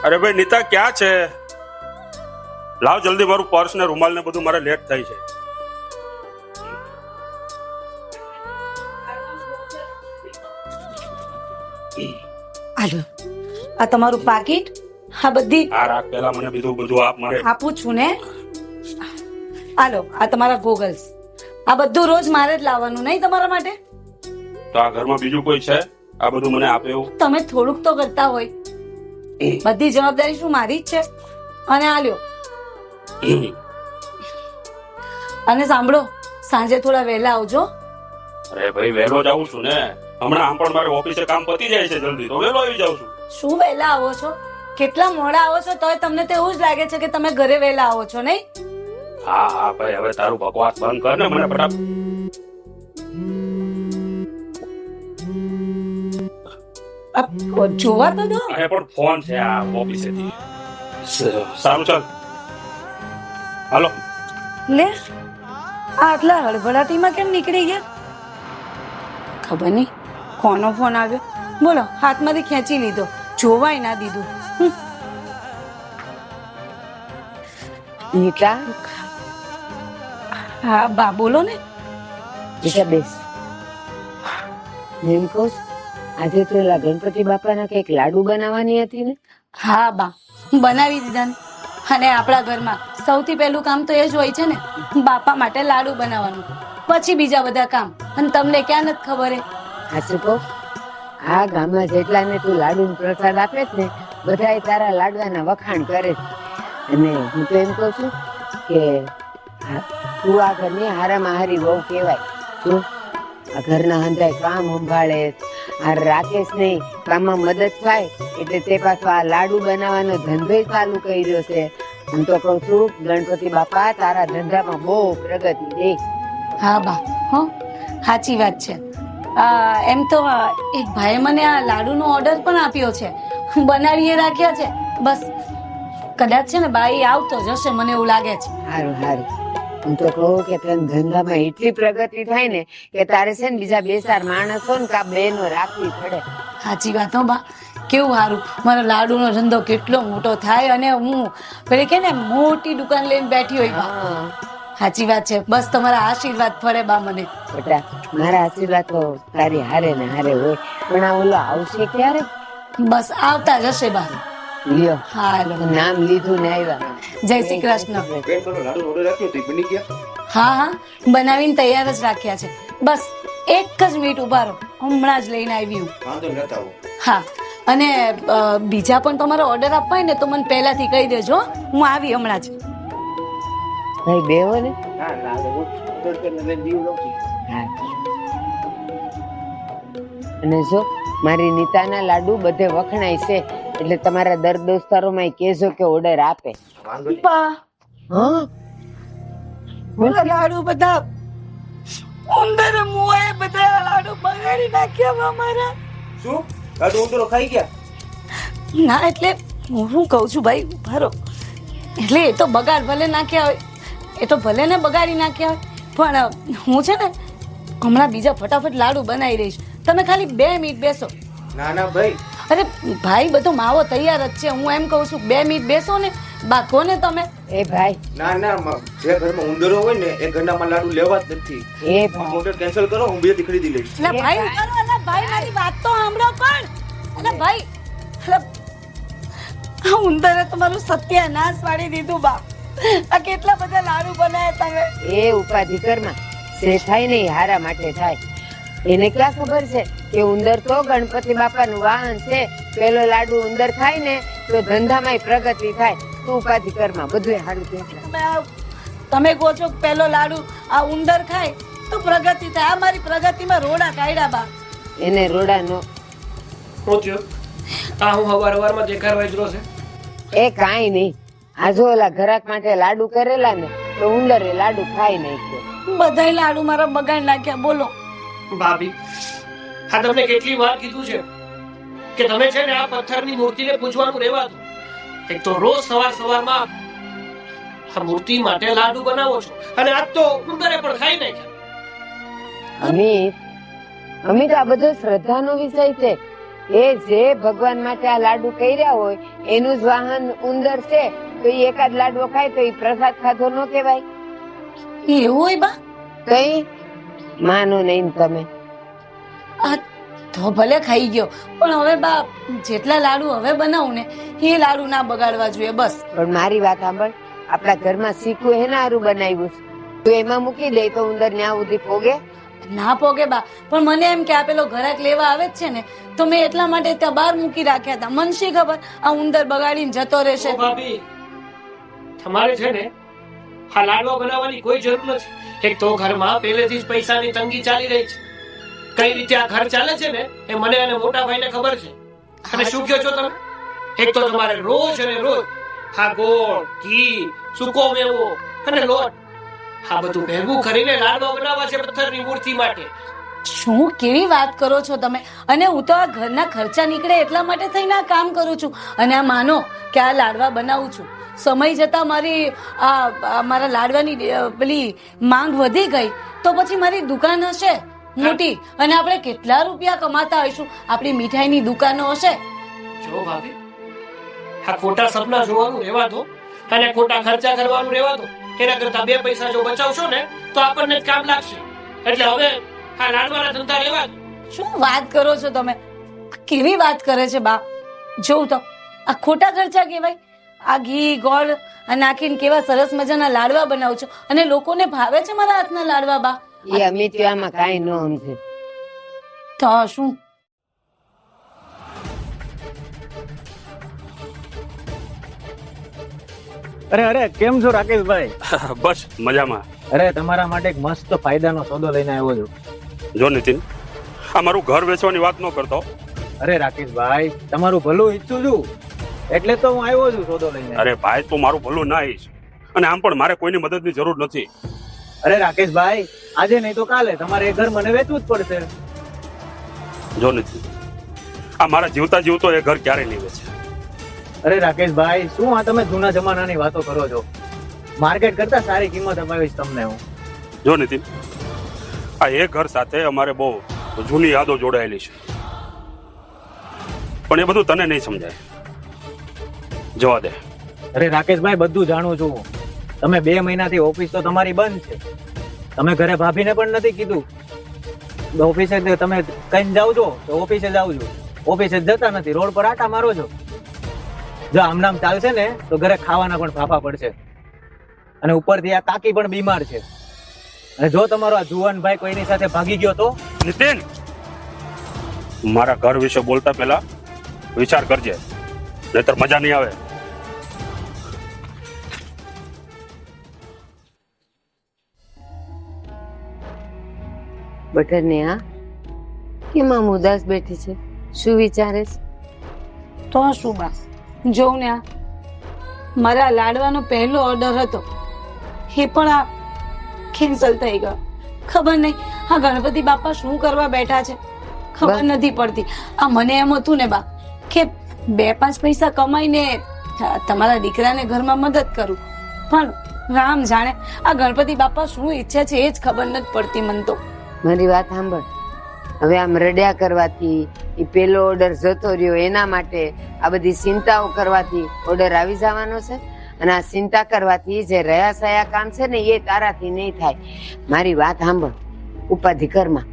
અરે ભાઈ નીતા ક્યાં છે? લાવ જલ્દી મારું પર્સ ને રૂમાલ ને બધું, મારે લેટ થઈ છે. આલો આ તમારું પાકીટ. આ બધી આ રાખ, પેલા મને બીજું બધું આપ. મારે આપું છું ને. આલો આ તમારા ગોગલ્સ. આ બધું રોજ મારે જ લાવવાનું નહીં તમારા માટે? તો આ ઘરમાં બીજું કોઈ છે આ બધું મને આપે એવું? તમે થોડુંક તો કરતા હોય. બધી જવાબદારી શું મારી જ છે? અને આલ્યો. અને સાંભળો, સાંજે થોડા વહેલા આવજો. અરે ભાઈ વહેલો જ આવું છું ને. હમણાં આમ પણ મારે ઓફિસે કામ પતી જાય છે જલ્દી, તો વહેલો આવી જાઉં છું. શું વહેલા આવો છો? કેટલા મોડા આવો છો તોય તમને તો એવું જ લાગે છે કે તમે ઘરે વહેલા આવો છો નહીં? હા હા ભાઈ, હવે તારું બકવાસ બંધ કર ને. મને ફટાફટ જોવા તો દો. અરે પણ ફોન છે આ ઓફિસેથી. સારું ચાલ હાલો. લે આટલા હળભળાટીમાં કેમ નીકળી ગયા? ખબર નહીં કોનો ફોન આવ્યો. બોલો, હાથમાંથી ખેંચી લીધો, જોવાય ના દીધું. નીતા, હા બા બોલો ને. બેટા બેસ. એમ કહું છું, આજે તો ઓલા ગણપતિ બાપાના કઈક લાડુ બનાવવાની હતી ને? હા બા, બનાવી દીધા ને. અને આપણા ઘરમાં સૌથી પહેલું કામ તો એ જ હોય છે ને, બાપા માટે લાડુ બનાવવાનું, પછી બીજા બધા કામ. અને તમને ક્યાં નથી ખબર? સાચું કહું, આ ગામમાં જેટલાને તું લાડુ પ્રસાદ આપે છે ને, બધા તારા લાડવાના વખાણ કરે છે. અને હું તો એમ કહું છું કે તું આ ઘરની હારામાં હારી બહુ કહેવાય. તું આ ઘરના હંધાય કામ સંભાળે, આ રાકેશ નહીં કામમાં મદદ થાય એટલે તે પાછો આ લાડુ બનાવવાનો ધંધો ચાલુ કર્યો છે. હું તો કઉ છું ગણપતિ બાપા તારા ધંધામાં બહુ પ્રગતિ દે. હા બા, હો સાચી વાત છે. એમ તો એક ભાઈ મને આ લાડુનો ઓર્ડર પણ આપ્યો છે, બનાવીએ રાખ્યા છે. બસ કદાચ છે ને બાઈ આવતો જશે, મને એવું લાગે છે. સારું સારું. હું તો કહું કે તને ધંધામાં એટલી પ્રગતિ થાય ને કે તારે છે ને બીજા બે ચાર માણસો ને કા બહેનો રાખવી પડે. સાચી વાત હો બા, કેવું સારું. મારો લાડુનો ધંધો કેટલો મોટો થાય અને હું પેલી કે ને મોટી દુકાન લઈને બેઠી હોય બા. હા સાચી વાત છે. બસ તમારા આશીર્વાદ ફળે બા મને. બેટા, મારા આશીર્વાદ તો તારી હારે ને હારે હોય. પણ આ ઓલો આવશે ક્યારે? બસ આવતા જશે બા. લ્યો, હા લો. નામ લીધું ને આવ્યા. જય શ્રી કૃષ્ણ. હા હા, બનાવીને તૈયાર જ રાખ્યા છે. બસ એક જ મિનિટ ઉભા રહો, હમણાં જ લઈને આવી હું. હા, અને બીજા પણ તમારો ઓર્ડર આપવા હોય ને તો મને પહેલાથી કહી દેજો, હું આવી હમણાં જ. ભાઈ બેહો ને. હા. અને જો મારી નીતાના લાડુ બધે વખણાય છે, એટલે તમારા દર દોસ્તારોમાં કહેજો કે ઓર્ડર આપે. પા હા, પેલા લાડુ બધા ઉંદર મુએ બધા લાડુ બગાડી નાખ્યા અમારા. શું લાડુ ઉંદરો ખાઈ ગયા? ના એટલે હું શું કહું છું ભાઈ, ભરો એટલે એ તો બગાડ ભલે નાખ્યા હોય, એ તો ભલે ને બગાડી નાખ્યા હોય, પણ હું છે ને હમણાં બીજા ફટાફટ લાડુ બનાવી રહીશ. તમે ખાલી 2 મિનિટ બેસો. ના ના ભાઈ, અરે ભાઈ, બધો માવો તૈયાર જ છે. હું એમ કહું છું 2 મિનિટ બેસો ને, બાકો ને તમે. એ ભાઈ, ના ના, જે ઘરમાં ઉંદરો હોય ને એ ઘરના લાડુ લેવા જ નથી. એ ભાઈ, ઓર્ડર કેન્સલ કરો, હું બીજાથી ખરીદી લઈશ. એટલે ભાઈ ઉતારો, એટલે ભાઈ મારી વાત તો સાંભળો પણ. એટલે ભાઈ, એટલે આ ઉંદરે તમારું સત્યાનાશ પાડી દીધું બા. આ કેટલા બધા લાડુ બનાવ્યા તમે. એ ઉપાધિ કરમાં જે થાય ને એ હારા માટે થાય. એને ક્યાં ખબર છે કે ઉંદર તો ગણપતિ બાપાનું વાહન છે. પેલો લાડુ ઉંદર ખાય ને તો ધંધામાં પ્રગતિ થાય. તું ઉપાધિ કરમાં બધું હારું થાય. તમે કહો છો કે પેલો લાડુ આ ઉંદર ખાય તો પ્રગતિ થાય. આ મારી પ્રગતિમાં રોડા કાઢ્યા બા. એને રોડા નો પહોંચ્યો. આ હું હવારમાં દેખાડવા જ રહ્યો છે. એ કાંઈ નહીં. આ જો ઓલા ઘરાક માટે લાડુ કરેલા ને તો ઉંદરે લાડુ ખાઈ નાખ્યો. બધાય લાડુ મારા બગાડ નાખ્યા. બોલો ભાભી, આ તમને કેટલી વાર કીધું છે કે તમે છે ને આ પથ્થરની મૂર્તિને પૂજવાનું રહેવા દો. એક તો રોજ સવારમાં આ મૂર્તિ માટે લાડુ બનાવો છો અને આજ તો ઉંદરે પણ ખાઈ નાખ્યા. અમિત, આ બધો શ્રદ્ધાનો વિષય છે. એ જે ભગવાન માટે આ લાડુ કર્યા હોય એનું જ વાહન ઉંદર છે, તો એ એકાદ લાડવો ખાય તો એ પ્રસાદ ખાધો ન કહેવાય? એવું હોય બા? કઈ માનો નહીં ને તમે. આ તો ભલે ખાઈ ગયો, પણ હવે બા જેટલા લાડુ હવે બનાવું ને એ લાડુ ના બગાડવા જોઈએ બસ. પણ મારી વાત સાંભળ, આપણા ઘરમાં શીખું હેના હારું બનાવ્યું છે, તું એમાં મૂકી દે તો ઉંદર ન્યા સુધી પોગે? ના પોગે બા, પણ મને એમ કે આ પેલો ઘરાક લેવા આવે જ છે ને, તો મેં એટલા માટે ત્યાં બહાર મૂકી રાખ્યા હતા. મને શી ખબર આ ઉંદર બગાડીને જતો રહેશે. ઓ ભાભી, તમારે છે ને આ લાડવા બનાવવાની કોઈ જરૂર નથી. એક તો ઘરમાં પહેલેથી જ પૈસાની તંગી ચાલી રહી છે. કઈ રીતે આ ઘર ચાલે છે ને એ મને અને મોટા ભાઈને ખબર છે. અને શું કહો છો તમે? એક તો તમારે રોજ અને રોજ આ ગોળ, ઘી, સૂકો મેવો અને લોટ આ બધું ભેગું કરીને લાડવા બનાવવા છે પથ્થરની મૂર્તિ માટે. શું કેવી વાત કરો છો તમે? અને હું તો આ ઘરના ખર્ચા નીકળે એટલા માટે થઈને આ કામ કરું છું. અને આ માનો કે આ લાડવા બનાવું છું, સમય જતા મારી મારા લાડવાની પેલી માંગ વધી ગઈ તો પછી મારી દુકાન હશે મોટી, અને આપણે કેટલા રૂપિયા કમાતા હોઈશું. આપણી મીઠાઈની દુકાનો હશે. જો ભાભી, આ ખોટા સપના જોવાનું રહેવા દો અને ખોટા ખર્ચા કરવાનું રહેવા દો. એના કરતા બે પૈસા જો બચાવશો ને તો આપણને જ કામ લાગશે. એટલે હવે આ લાડવાના ધંધા રહેવા દો. શું વાત કરો છો તમે? કેવી વાત કરે છે બા? જોઉં તો આ ખોટા ખર્ચા કહેવાય? આ ઘી ગોળ નાખીને કેવા સરસ મજાના લાડવા બનાવું છું અને લોકોને ભાવે છે મારા હાથના લાડવા બા. એ અમિત આમાં કાંઈ ન સમજે. તો શું? અરે કેમ છો રાકેશભાઈ? બસ મજામાં. અરે તમારા માટે એક મસ્ત ફાયદાનો સોદો લઈને આવ્યો છું. જો નીતિન, આ મારું ઘર વેચવાની વાત ન કરતો. અરે રાકેશભાઈ, તમારું ભલું ઈચ્છું છું એટલે તો હું આવ્યો છું સોદો લઈને. અરે ભાઈ, તું મારું ભલું ના ઈચ્છ, અને આમ પણ મારે કોઈની મદદની જરૂર નથી. અરે રાકેશભાઈ, આજે નહીં તો કાલે તમારે એ ઘર મને વેચવું જ પડશે. જો નીતિન, આ મારા જીવતા જીવતો એ ઘર ક્યારે નહીં વેચે. અરે રાકેશભાઈ, શું આ તમે જૂના જમાનાની વાતો કરો છો? માર્કેટ કરતા સારી કિંમત અપાવીશ તમને હું. જો નીતિન, આ એ ઘર સાથે અમારે બહુ જૂની યાદો જોડાયેલી છે, પણ એ બધું તને નહીં સમજાય. જવા દે. અરે રાકેશભાઈ, બધું જાણું છું. તમે 2 મહિનાથી ઓફિસ તો તમારી બંધ છે. તમે ઘરે ભાભીને પણ નથી કીધું. ઓફિસે તમે કઈ જાવ છો તો ઓફિસે જાવ છો, ઓફિસે જતા નથી, રોડ પર આટા મારો છો. જો આમ નામ ચાલશે ને તો ઘરે ખાવાના પણ ફાફા પડશે. અને ઉપરથી આ કાકી પણ બીમાર છે. અને જો તમારો આ જુવાન ભાઈ કોઈની સાથે ભાગી ગયો તો? નીતિન, મારા ઘર વિશે બોલતા પહેલા વિચાર કરજે, નહીતર મજા નહીં આવે. બટર ને હા કેમ આમ ઉદાસ બેઠી છે? શું વિચારે છે? તો શું બા, જોઉં ને આ મારા લાડવાનો પહેલો ઓર્ડર હતો એ પણ આ કેન્સલ થઈ ગયો. ખબર નહીં આ ગણપતિ બાપા શું કરવા બેઠા છે, ખબર નથી પડતી. આ મને એમ હતું ને બા કે 2-5 પૈસા કમાઈને તમારા દીકરાને ઘરમાં મદદ કરું, પણ રામ જાણે આ ગણપતિ બાપા શું ઈચ્છે છે એ જ ખબર નથી પડતી મને તો. મારી વાત સાંભળ, હવે આમ રડ્યા કરવાથી એ પેલો ઓર્ડર જતો રહ્યો એના માટે આ બધી ચિંતાઓ કરવાથી ઓર્ડર આવી જવાનો છે. અને આ ચિંતા કરવાથી જે રહ્યા સયા કામ છે ને એ તારાથી નહીં થાય. મારી વાત સાંભળ, ઉપાધિ કરમાં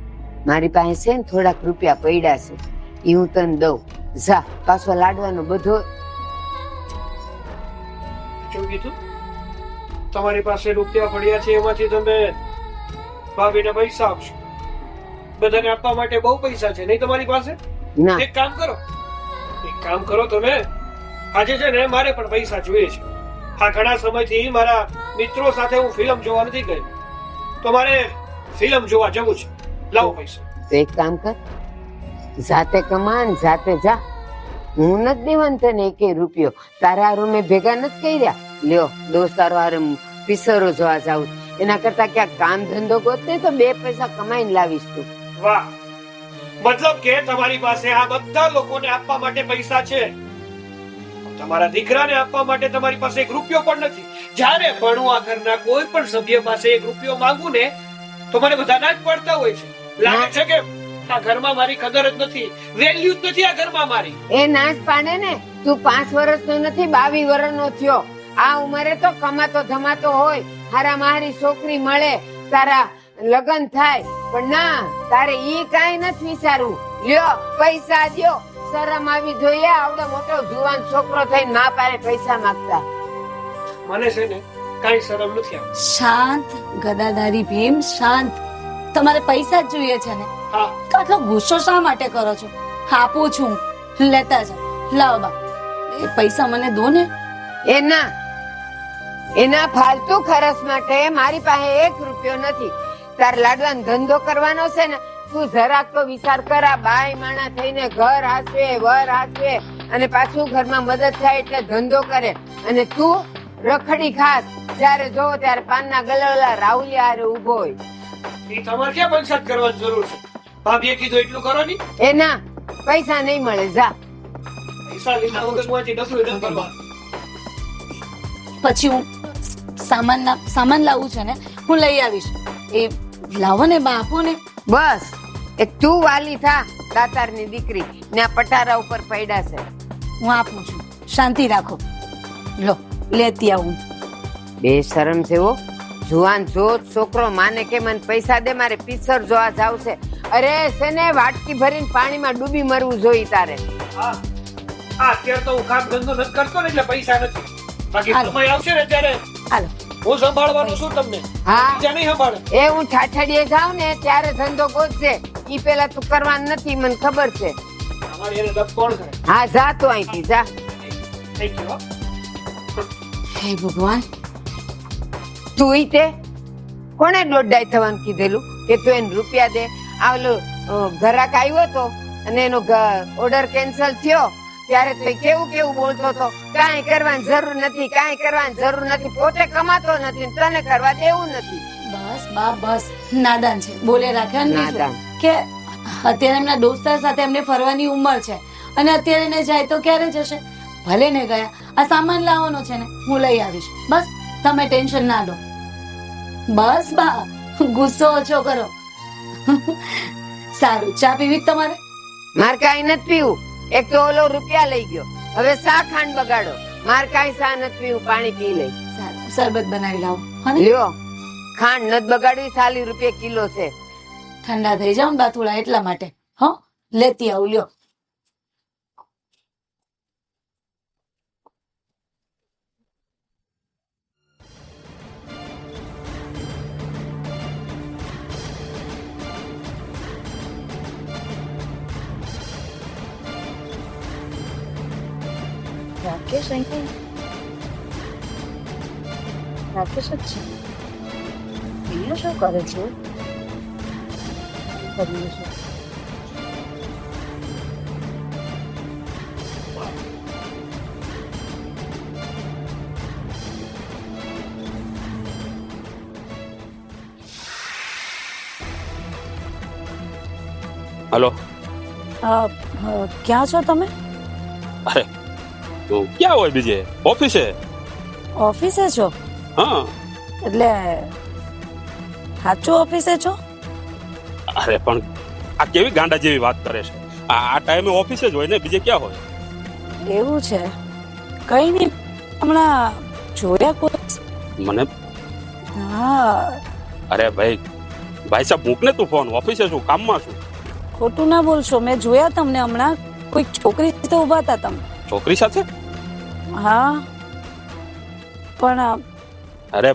મારી પાસે છે ને થોડાક રૂપિયા પડ્યા છે, એ હું તને દઉં. જા પાછો લાડવાનો બધો. શું કીધું? તમારી પાસે રૂપિયા પડ્યા છે, એમાંથી તમે ભાભીને પૈસા આપશો? બધાને આપવા માટે બહુ પૈસા છે નહીં તમારી પાસે? ના, એક કામ કરો તમે. આજે છે ને મારે પણ પૈસા જોઈએ છે. આ ઘણા સમયથી મારા મિત્રો સાથે હું ફિલ્મ જોવા નથી ગયો, તો મારે ફિલ્મ જોવા જવું છે. લાવો પૈસા. તો એક કામ કર, જાતે કમાન જાતે જા. હું નથી દેવાનું તને 1 રૂપિયો. તારા રૂમે ભેગા નથી કર્યા. લ્યો દોસ્તારો હારે પિસરો જોવા જાઉં, એના કરતા ક્યાંક કામ ધંધો ગોતે તો 2 પૈસા કમાઈને લાવીશ તું. વાહ, મતલબ કે તમારી પાસે આ બધા લોકોને આપવા માટે પૈસા છે, તમારા દીકરાને આપવા માટે તમારી પાસે 1 રૂપિયો પણ નથી. જ્યારે પણ હું આ ઘરના કોઈ પણ સભ્ય પાસે 1 રૂપિયો માંગુ ને તો મને બધા ના જ પડતા હોય છે. લાગે છે કે આ ઘરમાં મારી કદર જ નથી, વેલ્યુ જ નથી આ ઘરમાં મારી. એ નાશ પાડે ને. તું 5 વર્ષનો નથી 22 વર્ષનો થયો. આ ઉંમરે તો કમાતો ધમાતો હોય, હારા મારી છોકરી મળે, તારા લગ્ન થાય, પણ ના, તારે ઈ કાંઈ નથી વિચારવું. લ્યો પૈસા દ્યો, શરમ આવી જોઈએ. આવડો મોટો જુવાન છોકરો થઈને મા પાસે પૈસા માંગતા. મને છે ને કાંઈ શરમ નથી આવતી. શાંત ગદાધારી ભીમ, શાંત. તમારે પૈસા જ જોઈએ છે ને? હા, તો આટલો ગુસ્સો શા માટે કરો છો? આપું છું, લેતા જાઓ. લાવો બા, એ પૈસા મને દો ને. એના ફાલતુ ખર્ચ માટે મારી પાસે 1 રૂપિયો નથી. તાર લાડવાનો ધંધો કરવાનો છે ને, તું જરાક તો વિચાર કર. આ બાઈ માણા થઈને ઘર હાચવે, વર હાચવે, અને પાછું ઘરમાં મદદ થાય એટલે ધંધો કરે, અને તું રખડી ખાસ. જ્યારે જોવો ત્યારે પાનના ગલોલા રાહુલિયા હારે ઉભો હોય. એ તમારે ક્યાં પંચાયત કરવાની જરૂર છે? ભાભીએ કીધું એટલું કરો ની. એના પૈસા નહીં મળે, જા. પૈસા લીધા વગર માંથી ડફલું ન કરવા. પછી હું સામાન લાવું છે ને, હું લઈ આવીશ. એ લાવો ને બા, આપો ને. બસ એક તું વાલી થા, દાતારની દીકરી ને આ પટારા ઉપર પડ્યા છે. હું આપું છું, શાંતિ રાખો. લો, લેતી આવું. બેશરમ છે હો. જુવાન જો છોકરો માને કે મને પૈસા દે, મારે પિક્ચર જોવા જાવ છે. અરે છે ને વાટકી ભરીને પાણીમાં ડૂબી મરવું જોઈએ તારે. હા, અત્યારે તો હું કામ ધંધો નથી કરતો ને એટલે પૈસા નથી. બાકી હાલો. સમય આવશે ને ત્યારે હાલો. હું સંભાળવાનું છું તમને. હા, બીજા નહીં સંભાળે. એ હું ઠાઠડીએ જાઉં ને ત્યારે ધંધો ગોતશે. ઈ પેલા તું કરવાનું નથી, મને ખબર છે. અમારી એને ડબ કોણ કરે? હા, જા તો અહીંથી જા. થઈ ગયું હો. હે ભગવાન, તું ઈ તે કોને દોડાઈ થવાનું કીધેલું કે તું એને રૂપિયા દે? આવલો ઘરાક આવ્યો તો અને એનો ઓર્ડર કેન્સલ થયો ત્યારે તો કેવું કેવું બોલતો હતો, કાંઈ કરવાની જરૂર નથી, કાંઈ કરવાની જરૂર નથી, પોતે કમાતો નથી ને તને કરવા દેવું નથી. બસ બા બસ. નાદાન છે, બોલે રાખે ને બીજું નાદાન. કે અત્યારે એમના દોસ્તાર સાથે એમને ફરવાની ઉંમર છે, અને અત્યારે ને જાય તો ક્યારે જશે? ભલે ને ગયા. આ સામાન લાવવાનો છે ને, હું લઈ આવીશ. બસ તમે ટેન્શન ના લો. બસ બા, ગુસ્સો ઓછો કરો. સારું, ચા પીવી તમારે? મારે કાંઈ નથી પીવું. એક તો ઓલો રૂપિયા લઈ ગયો, હવે શા ખાંડ બગાડો. મારે કાંઈ શા નથી પીવું, પાણી પી લઈ. સારું, શરબત બનાવી લાવો. હને લ્યો, ખાંડ નથી બગાડવી, 40 રૂપિયા કિલો છે. ઠંડા થઈ જાવ ને બા થોડા, એટલા માટે. હા, લેતી આવું. લ્યો. રાકેશ અહીં રાકેશ જ છે. અહીંયા શું કરે છે? કર્યું છે. હલો. ક્યાં છો તમે? અરે તું ક્યાં હોય? બીજે ઓફિસે. ઓફિસે છો? હા. એટલે સાચું ઓફિસે છો? અરે પણ આ કેવી ગાંડા જેવી વાત કરે છે? આ ટાઈમે ઓફિસે જ હોય ને, બીજે ક્યાં હોય? એવું છે? કઈ નહીં, હમણાં જોયા કોઈ? મને હા. અરે ભાઈ સાહેબ મૂક ને તું ફોન. ઓફિસે છું, કામમાં છું. ખોટું ના બોલશો, મેં જોયા તમને હમણાં. કોઈ છોકરી સાથે ઉભા હતા તમે. છોકરી સાથે? હા, પણ અરે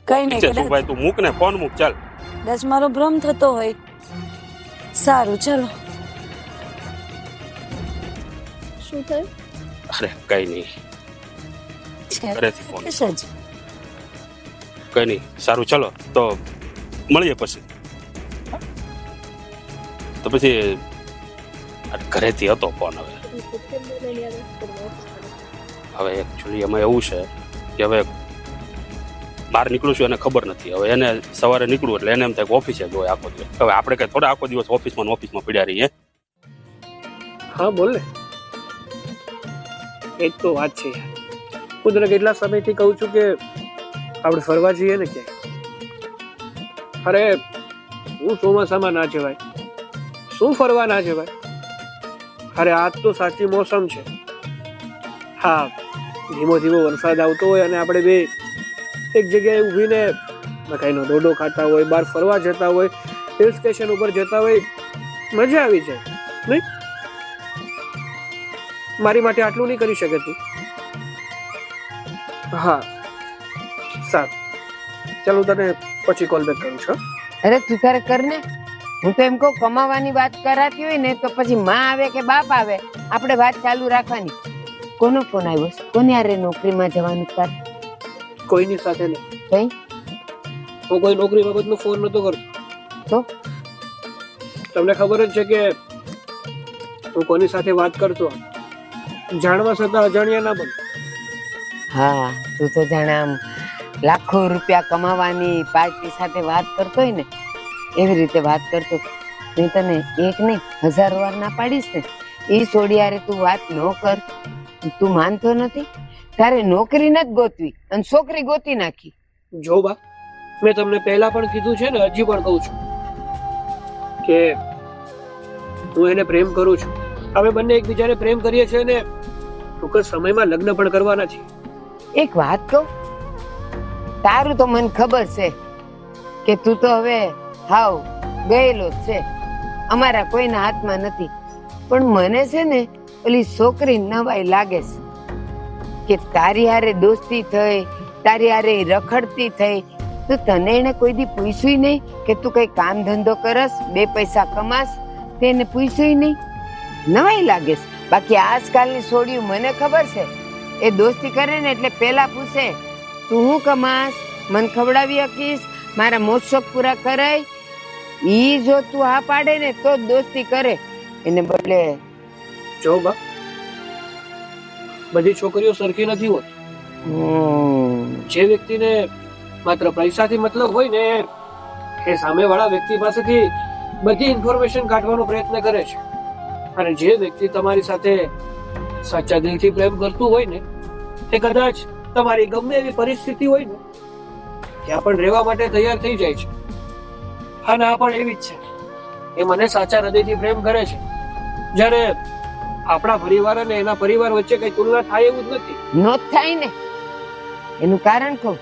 કઈ નહીં, ઠીક છે શું ભાઈ, તું મૂક ને ફોન મૂક. ચાલ. કદાચ મારો ભ્રમ થતો હોય. સારું, ચલો. શું થયું? અરે કઈ નહીં, ઘરેથી ફોન. કઈ નહીં, સારું ચલો તો મળીએ પછી. તો પછી ઘરેથી હતો ફોન. હવે એકચ્યુઅલી એમાં એવું છે કે હવે બહાર નીકળું છું એને ખબર નથી. હવે એને સવારે નીકળું એટલે એને એમ થાય કે ઓફિસે જ હોય આખો દિવસ. હવે આપણે કઈ થોડા આખો દિવસ ઓફિસમાં પડ્યા રહીએ. હા બોલ ને. એક તો વાત છે યાર, હું તને કેટલા સમયથી કહું છું કે આપણે ફરવા જઈએ ને ક્યાંય. અરે હું ચોમાસામાં ના જવાય, શું ફરવાના છે ભાઈ? અરે આજ તો સાચી મોસમ છે. હા, ધીમો ધીમો વરસાદ આવતો હોય અને આપણે બે એક જગ્યાએ ઊભીને મકાઈનો ડોડો ખાતા હોય, બહાર ફરવા જતા હોય, હિલ સ્ટેશન ઉપર જતા હોય, મજા આવી જાય નહીં? મારી માટે આટલું નહીં કરી શકે તું? હા સારું, ચાલો તને પછી કોલ બેક કરું છું. અરે તું તારે કર ને. હું તો એમ કહું, કમાવાની વાત કરાતી હોય ને તો પછી માં આવે કે બાપ આવે, આપણે વાત ચાલુ રાખવાની. કોનો ફોન આવ્યો છે? કોની હારે નોકરીમાં જવાનું તાર? કોઈની સાથે નહીં. કઈ? હું કોઈ નોકરી બાબતનો ફોન નતો કરતો. તો તમને ખબર જ છે કે હું કોની સાથે વાત કરતો, જાણવા છતાં અજાણ્યા ના બન. હા, તું તો જાણે આમ લાખો રૂપિયા કમાવાની પાર્ટી સાથે વાત કરતો હોય ને એવી રીતે વાત કરતો. મેં તને એક નહીં 1000 વાર ના પાડીશ ને, એ સોડિયારે તું વાત ન કર. તું માનતો નથી? તારે નોકરી નથી ગોતવી અને છોકરી ગોતી નાખી. જો બા, મેં તમને પહેલા પણ કીધું છે ને, હજી પણ કહું છું કે હું એને પ્રેમ કરું છું. અમે બંને એકબીજાને પ્રેમ કરીએ છીએ અને ટૂંક જ સમયમાં લગ્ન પણ કરવાના છીએ. એક વાત કહું, તારું તો મને ખબર છે કે તું તો હવે હાવ ગયેલો જ છે, અમારા કોઈના હાથમાં નથી. પણ મને છે ને ઓલી છોકરી નવાઈ લાગે છે કે તારી હારે દોસ્તી થઈ, તારી હારે રખડતી થઈ, તો તને એને કોઈ દી પૂછ્યું નહીં કે તું કઈ કામ ધંધો કરસ, 2 પૈસા કમાસ? તેને પૂછ્યું નહીં? નવાઈ લાગે છે. બાકી આજકાલની છોડીઓ મને ખબર છે, એ દોસ્તી કરે ને એટલે પેલા પૂછે તું શું કમાસ, મને ખવડાવી શકીશ, મારા મોજ શોખ પૂરા કરાય. ઈ જો તું હા પાડે ને તો જ દોસ્તી કરે. એને બદલે જો બા, બધી છોકરીઓ સરખી નથી હોતી. જે વ્યક્તિને માત્ર પૈસાથી મતલબ હોય ને એ સામેવાળા વ્યક્તિ પાસેથી બધી ઇન્ફોર્મેશન કાઢવાનો પ્રયત્ન કરે છે. અને જે વ્યક્તિ તમારી સાથે સાચા દિલથી પ્રેમ કરતું હોય ને એ કદાચ તમારી ગમે એવી પરિસ્થિતિ હોય ને ત્યાં પણ રહેવા માટે તૈયાર થઈ જાય છે. અને આ પણ એવી જ છે, એ મને સાચા હૃદયથી પ્રેમ કરે છે. જ્યારે આપણા પરિવાર અને એના પરિવાર વચ્ચે કઈ તુલના થાય એવું જ નથી. નો થાય ને. એનું કારણ કહું,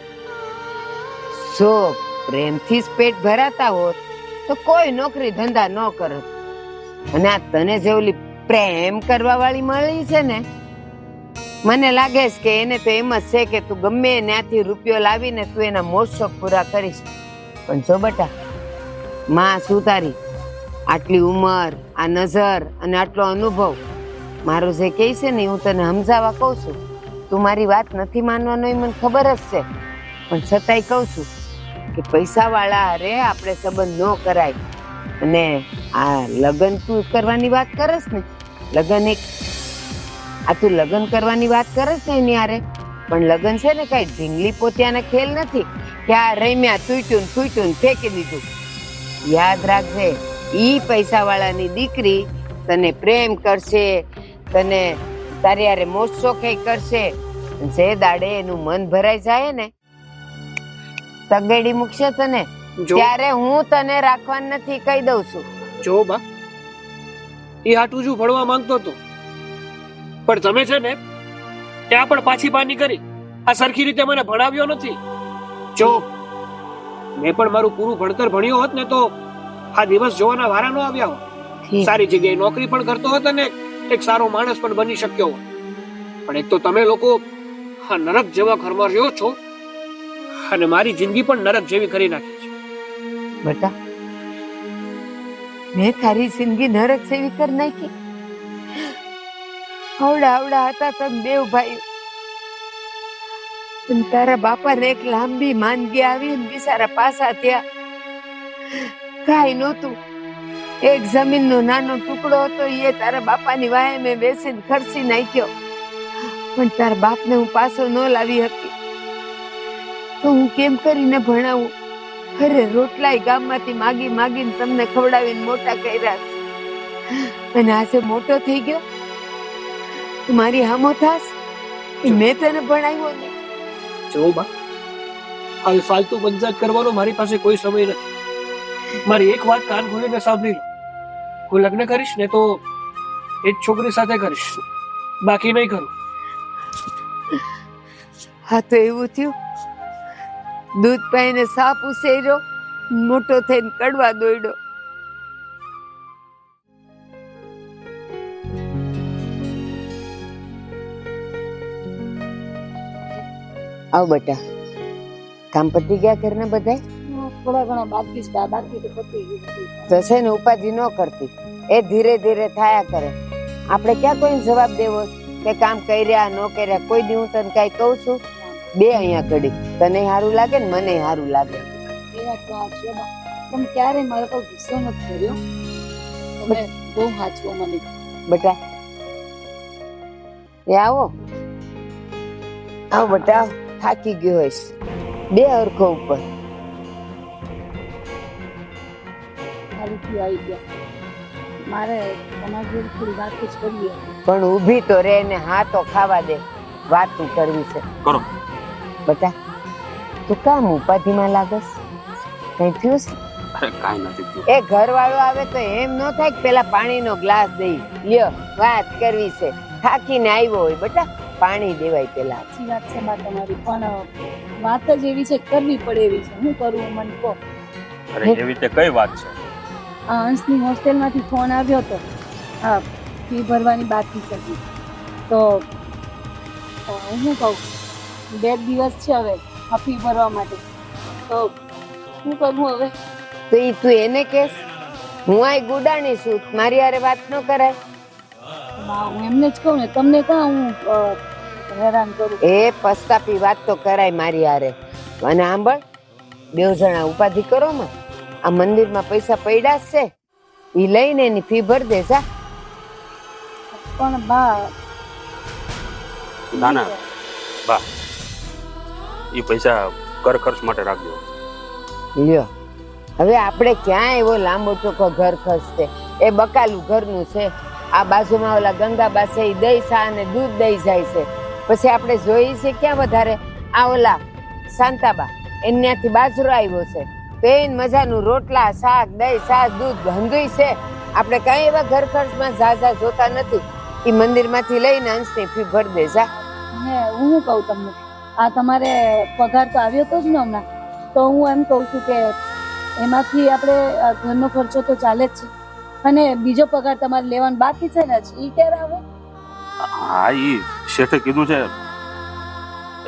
જો પ્રેમથી જ પેટ ભરાતા હોત તો કોઈ નોકરી ધંધા ન કરત. અને આ તને જે ઓલી પ્રેમ કરવા વાળી મળી છે ને, મને લાગે છે કે એને તો એમ જ છે કે તું ગમે ત્યાંથી રૂપિયો લાવીને તું એના મોજ શોખ પૂરા કરીશ. પણ જો બટા, માં શું તારી આટલી ઉંમર, આ નજર અને આટલો અનુભવ, મારું જે કહે છે ને હું તને સમજાવવા કહું છું. તું મારી વાત નથી માનવાનો એ મને ખબર જ છે, પણ છતાંય કહું છું કે પૈસા વાળા અરે આપણે સંબંધ ન કરાય. અને આ લગ્ન તું કરવાની વાત કરસ ને, લગ્ન તું લગ્ન કરવાની વાત કરસ ને એની હારે, પણ લગ્ન છે ને કઈ ઢીંગલી પોતિયાના ખેલ નથી કે આ રમ્યા તૂટ્યું ને ફેંકી દીધું. યાદ રાખજે, ઈ પૈસા વાળાની દીકરી તને પ્રેમ કરશે, તને તારી હારે મોજ શોખ કરશે. જે દાડે એનું મન ભરાઈ જાય ને તગેડી મૂકશે તને, ત્યારે હું તને રાખવાનું નથી કહી દઉં છું. જો બા, એ હાટું જ ભણવા માંગતો હતો, પણ તમે છે ને ત્યાં પણ પાછી પાની કરી. આ સરખી રીતે મને ભણાવ્યો નથી. જો મેં પણ મારું પૂરું ભણતર ભણ્યો હોત ને તો આ દિવસ જોવાના વારા ન આવ્યા હોત. સારી જગ્યાએ નોકરી પણ કરતો હોત અને એક સારો માણસ પણ બની શક્યો હોત. પણ એક તો તમે લોકો આ નરક જેવા ઘરમાં રહ્યો છો અને મારી જિંદગી પણ નરક જેવી કરી નાખી છે. બેટા, મેં તારી જિંદગી નરક જેવી કરી નાખી? આવડા હતા તમે બે ભાઈ, તારા બાપાને એક લાંબી માંદગી આવી ને બિચારા પાછા થયા. કાંઈ નહોતું, એક જમીનનો નાનો ટુકડો હતો, એ તારા બાપાની વાહે મેં બેસીને ખર્ચી નાખ્યો. પણ તારા બાપને હું પાછો ન લાવી હતી તો હું કેમ કરીને ભણાવું? અરે રોટલાય ગામમાંથી માગીને તમને ખવડાવીને મોટા કર્યા. અને આજે મોટો થઈ ગયો, મારી હામો થાસ, મેં તને ભણાવ્યો ને. જો બા, હવે ફાલતુ પંચાયત કરવાનો મારી પાસે કોઈ સમય નથી. મારી એક વાત કાન ખોલીને સાંભળી લો. હું લગ્ન કરીશ ને તો એ જ છોકરી સાથે કરીશ, બાકી નહીં કરું. હા તો એવું થયું, દૂધ પાઈને સાપ ઉસેર્યો, મોટો થઈને કડવા દોડ્યો. આવ બેટા, કામ પતી ગયા ઘરના બધાય? થોડા ઘણા બાકી છે, બાકી તો પતી ગયું. તો છે ને ઉપાધિ ન કરતી, એ ધીરે ધીરે થાયા કરે. આપણે ક્યાં કોઈને જવાબ દેવો કે કામ કર્યા ન કર્યા? કોઈ દી હું તને કઈ કહું છું? બે અહીંયા ઘડી, તને સારું લાગે ને મને સારું લાગે. એ વાત તો આ છે બા, તમે ક્યારેય મારા પર ગુસ્સો નથી કર્યો, તમે બહુ સાચવો મને. બેટા એ આવો આવો બેટા, આવો. થાકી ગયો હોઈશ, બે હરખો ઉપર. ફરીથી આવી ગયા. મારે તમારી જોડે થોડી વાત જ કરવી હતી. પણ ઊભી તો રે ને હા તો ખાવા દે, વાતું કરવી છે. કરો. બેટા તું કામ ઉપાધિમાં લાગસ? કઈ થયું છે? અરે કાંઈ નથી થયું. એ ઘરવાળો આવે તો એમ ન થાય કે પેલા પાણીનો ગ્લાસ દઈ લ્યો, વાત કરવી છે. થાકીને આવ્યો હોય બેટા, પાણી દેવાય પેલા. સાચી વાત છે બા તમારી, પણ વાત જ એવી છે, કરવી પડે એવી છે. શું કરવું મને કહો. અરે એવી રીતે કઈ વાત છે? આ અંશની હોસ્ટેલમાંથી ફોન આવ્યો હતો, હા ફી ભરવાની બાકી હતી. તો હું શું કહું, 2 દિવસ છે હવે આ ફી ભરવા માટે. તો શું કરવું હવે? તો ઈ તું એને કેસ, હું આય ગુડાણી છું, મારી હારે વાત ન કરાય. બા હું એમને જ કહું ને, તમને કાં હું હેરાન કરું? એ પસ્તાપી વાત તો કરાય મારી હારે. અને સાંભળ, 2 જણા ઉપાધિ કરો માં. આ મંદિરમાં પૈસા પડ્યા જ છે, ઈ લઈને એની ફી ભર દે જા. પણ બા ના ના બા, એ પૈસા ઘર ખર્ચ માટે રાખજો. લ્યો, હવે આપણે ક્યાં એવો લાંબો ચોખ્ખો ઘર ખર્ચતે? એ બકાલું ઘરનું છે. આ બાજુમાં ઓલા ગંગાબા છે, ઈ દહીં સા અને દૂધ દઈ જાય છે. પછી આપણે જોઈએ છે ક્યાં વધારે? આ ઓલા શાંતાબા, એન્યાથી બાજરો આવ્યો છે, પેન મજાનું રોટલા શાક દહીં શાક દૂધ હંધુય છે. આપણે કઈ એવા ઘર ખર્ચમાં ઝાઝા જોતા નથી. ઈ મંદિરમાંથી લઈને અંશની ફી ભર દે જા. ને હું શું કહું તમને, આ તમારે પગાર તો આવ્યો તો જ ને હમણાં, તો હું એમ કહું છું કે એમાંથી આપણે ઘરનો ખર્ચો તો ચાલે જ છે, અને બીજો પગાર તમારે લેવાનો બાકી છે ને, એ ક્યારે આવે? હા એ શેઠે કીધું છે,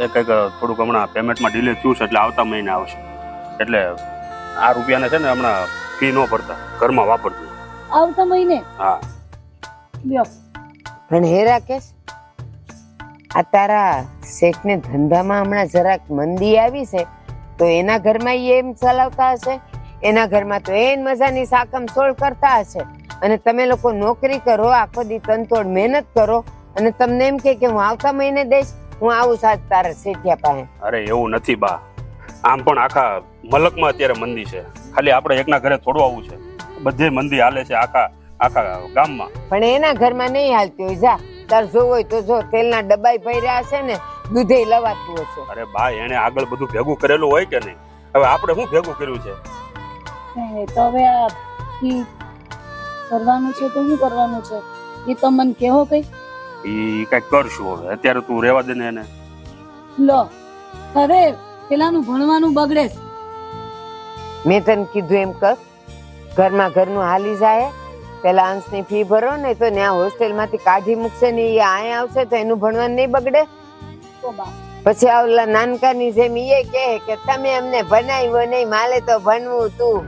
એ કંઈક થોડુંક હમણાં પેમેન્ટમાં ડિલે થયું છે, એટલે આવતા મહિને આવશે. એટલે આ રૂપિયાને છે ને હમણાં ફી ન ભરતા, ઘરમાં વાપરજો. આવતા મહિને? હા. લ્યો. પણ હે રાકેશ, આ તારા શેઠને ધંધામાં હમણાં જરાક મંદી આવી છે, તો એના ઘરમાં ઈ એમ ચલાવતા હશે? એના ઘરમાં તો એન મજાની સાકમ સોળ કરતા હશે, અને તમે લોકો નોકરી કરો, આખો દી તનતોડ મહેનત કરો, અને તમને એમ કે હું આવતા મહિને દઈશ, હું આવું સાચ તારા શેઠિયા પાસે. અરે એવું નથી બા, આમ પણ આખા મલકમાં અત્યારે મંદી છે. ખાલી આપણે એકના ઘરે થોડું આવું છે, બધે મંદી હાલે છે આખા ગામમાં. પણ એના ઘરમાં નહીં હાલતી હોય. જા, તાર જોવું હોય તો જો, તેલના ડબ્બાઈ ભર્યા હશે ને, દૂધે લવાતું હશે. અરે બા, એને આગળ બધું ભેગું કરેલું હોય કે નહીં? હવે આપણે શું ભેગું કર્યું છે? તો હવે આ ફી ભરવાનું છે તો શું કરવાનું છે એ તો મને કહેવો કઈ. ઈ કઈક કરશું હવે, અત્યારે તું રહેવા દે ને એને. લો, અરે પેલાનું ભણવાનું બગડે છે. મેં તને કીધું એમ કર, ઘરમાં ઘરનું હાલી જાય. પેલા અંશની ફી ભરો ને, તો ત્યાં હોસ્ટેલમાંથી કાઢી મૂકશે ને, એ અહીંયા આવશે તો એનું ભણવાનું નહીં બગડે. તો બા પછી આવલા નાનકાની જેમ એ કહે કે તમે અમને ભણાવ્યો નહીં, માલે તો ભણવું તું,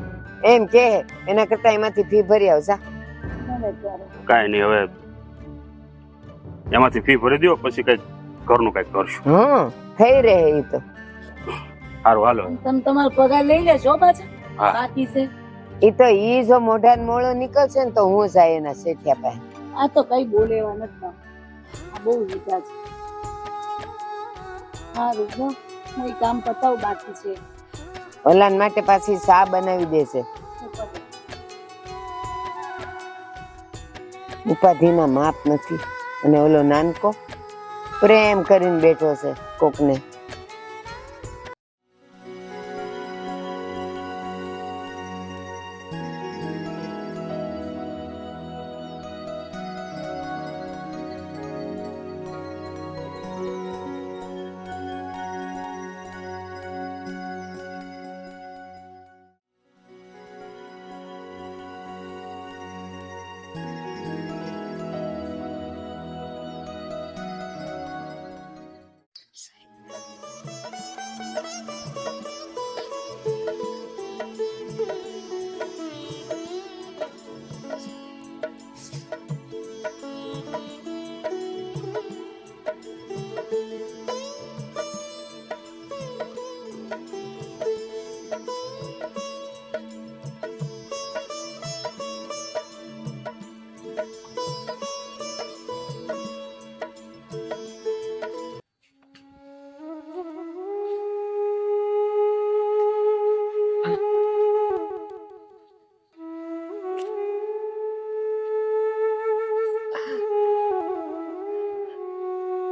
એમ કહે. એના કરતા એમાંથી ફી ભરી આવજા. ભલે ત્યારે. કાંઈ નહીં, હવે એમાંથી ફી ભરી દો, પછી કઈક ઘરનું કઈક કરશું. થઈ રહે એ તો. સારું હાલો. તમે તમારો પગાર લઈ લેજો પાછા, હા. બાકી છે. એ તો ઈ જો મોઢાને મોળો નીકળશે ને, તો હું જાય એના શેઠિયા પાસે. આ તો કઈ બોલે એવા નથી, આ બહુ વિચાર છે. સારું જો, હું કામ પતાવું, બાકી છે. ઓલાન માટે પાછી ચા બનાવી દેશે. ઉપાધિના માપ નથી, અને ઓલો નાનકો પ્રેમ કરીને બેઠો છે કોકને.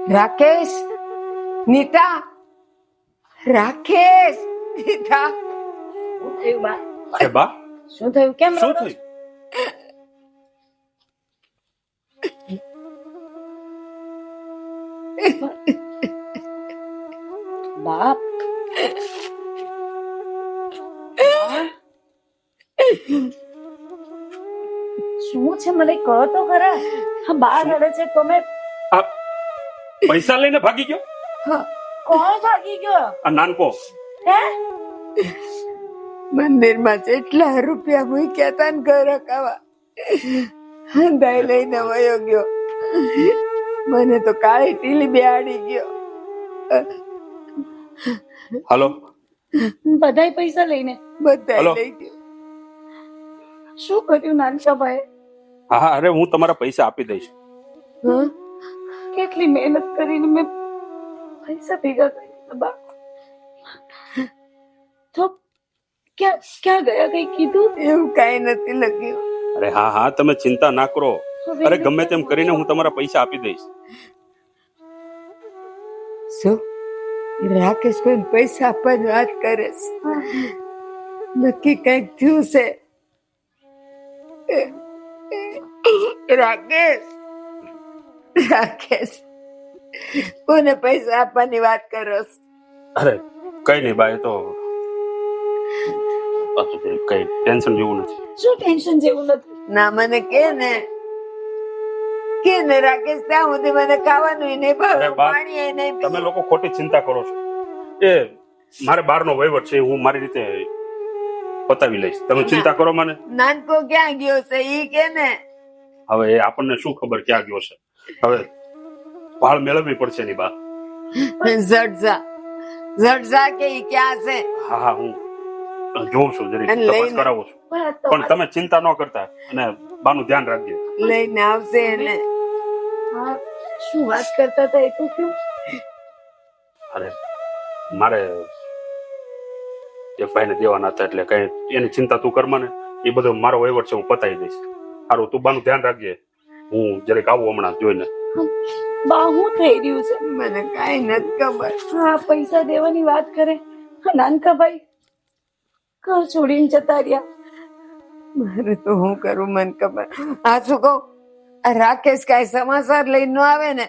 રાકેશ, નીતા, રાકેશ, નીતા. શું થયું બા? અરે બા, શું થયું? કેમ શું રડો છો? થયું? બાપ શું છે મને કહો તો ખરા. હા, બા રડે છે તો મેં આ પૈસા લઈને ભાગી ગયો કોણ ભાગી ગયો? આ નાનકો. હે? મંદિરમાં જેટલા રૂપિયા મૂક્યા હતા ને ઘર રખાવા, હંધાઈ લઈને વયો ગયો. મને તો કાળી ટીલી બેહાડી ગયો. હાલો, બધાય પૈસા લઈને બધા હલો. લઈ ગયો. શું કર્યું નાનકાભાઈ? હા હા, અરે હું તમારા પૈસા આપી દઈશ. હં? કેટલી મહેનત કરીને મેં પૈસા ભેગા કર્યા બા. તો ક્યાં ક્યાં ગયા? કઈ કીધું? એવું કઈ નથી લખ્યું. અરે હા હા, તમે ચિંતા ના કરો. હવે અરે ગમે તેમ કરીને હું તમારા પૈસા આપી દઈશ. શું રાકેશ કોઈ પૈસા આપવાની વાત કરે છે? નક્કી કઈક થયું છે. રાકેશ, રાકેશ, કોને પૈસા આપવાની વાત કરો છો? અરે કઈ નહીં બા, એ તો કઈ ટેન્શન જેવું નથી. શું ટેન્શન જેવું નથી? ના, મને કે ને રાકેશ, ત્યાં સુધી મને ખાવાનું નહીં ભાવે, અરે બા, પાણી નહીં તમે પીવું. લોકો ખોટી ચિંતા કરો છો. એ મારે બહારનો વહીવટ છે, હું મારી રીતે પતાવી લઈશ. તમે ચિંતા કરો મને. નાનકો ક્યાં ગયો છે ઈ કે ને. હવે એ આપણને શું ખબર ક્યાં ગયો છે. હવે ભાળ મેળવવી પડશે ની બા. ઝટઝા કે ઈ ક્યાં છે? હા હા, હું જોઉં છું, જરી અને તપાસ લઈને- કરાવું છું. પણ આ તો પણ તમે ચિંતા ન કરતા અને બાનું ધ્યાન રાખજો. લઈને આવશે એને. હા, શું વાત કરતા હતા એ તો કયું? અરે મારે એક ભાઈને દેવાના હતા, એટલે કઈ એની ચિંતા તું કર મને. એ બધો મારો વહીવટ છે, હું પતાવી દઈશ. સારું, તું બાનું ધ્યાન રાખજે. હું જરીક આવું હમણાં જોઈને. બા હું થઈ રહ્યું છે? મને કાઈ નથી ખબર. હા, પૈસા દેવાની વાત કરે. હા, નાનકાભાઈ ઘર છોડીને જતા રહ્યા. મારે તો હું કરું મને ખબર. આ શું કહું, આ રાકેશ કઈ સમાચાર લઈને ન આવે ને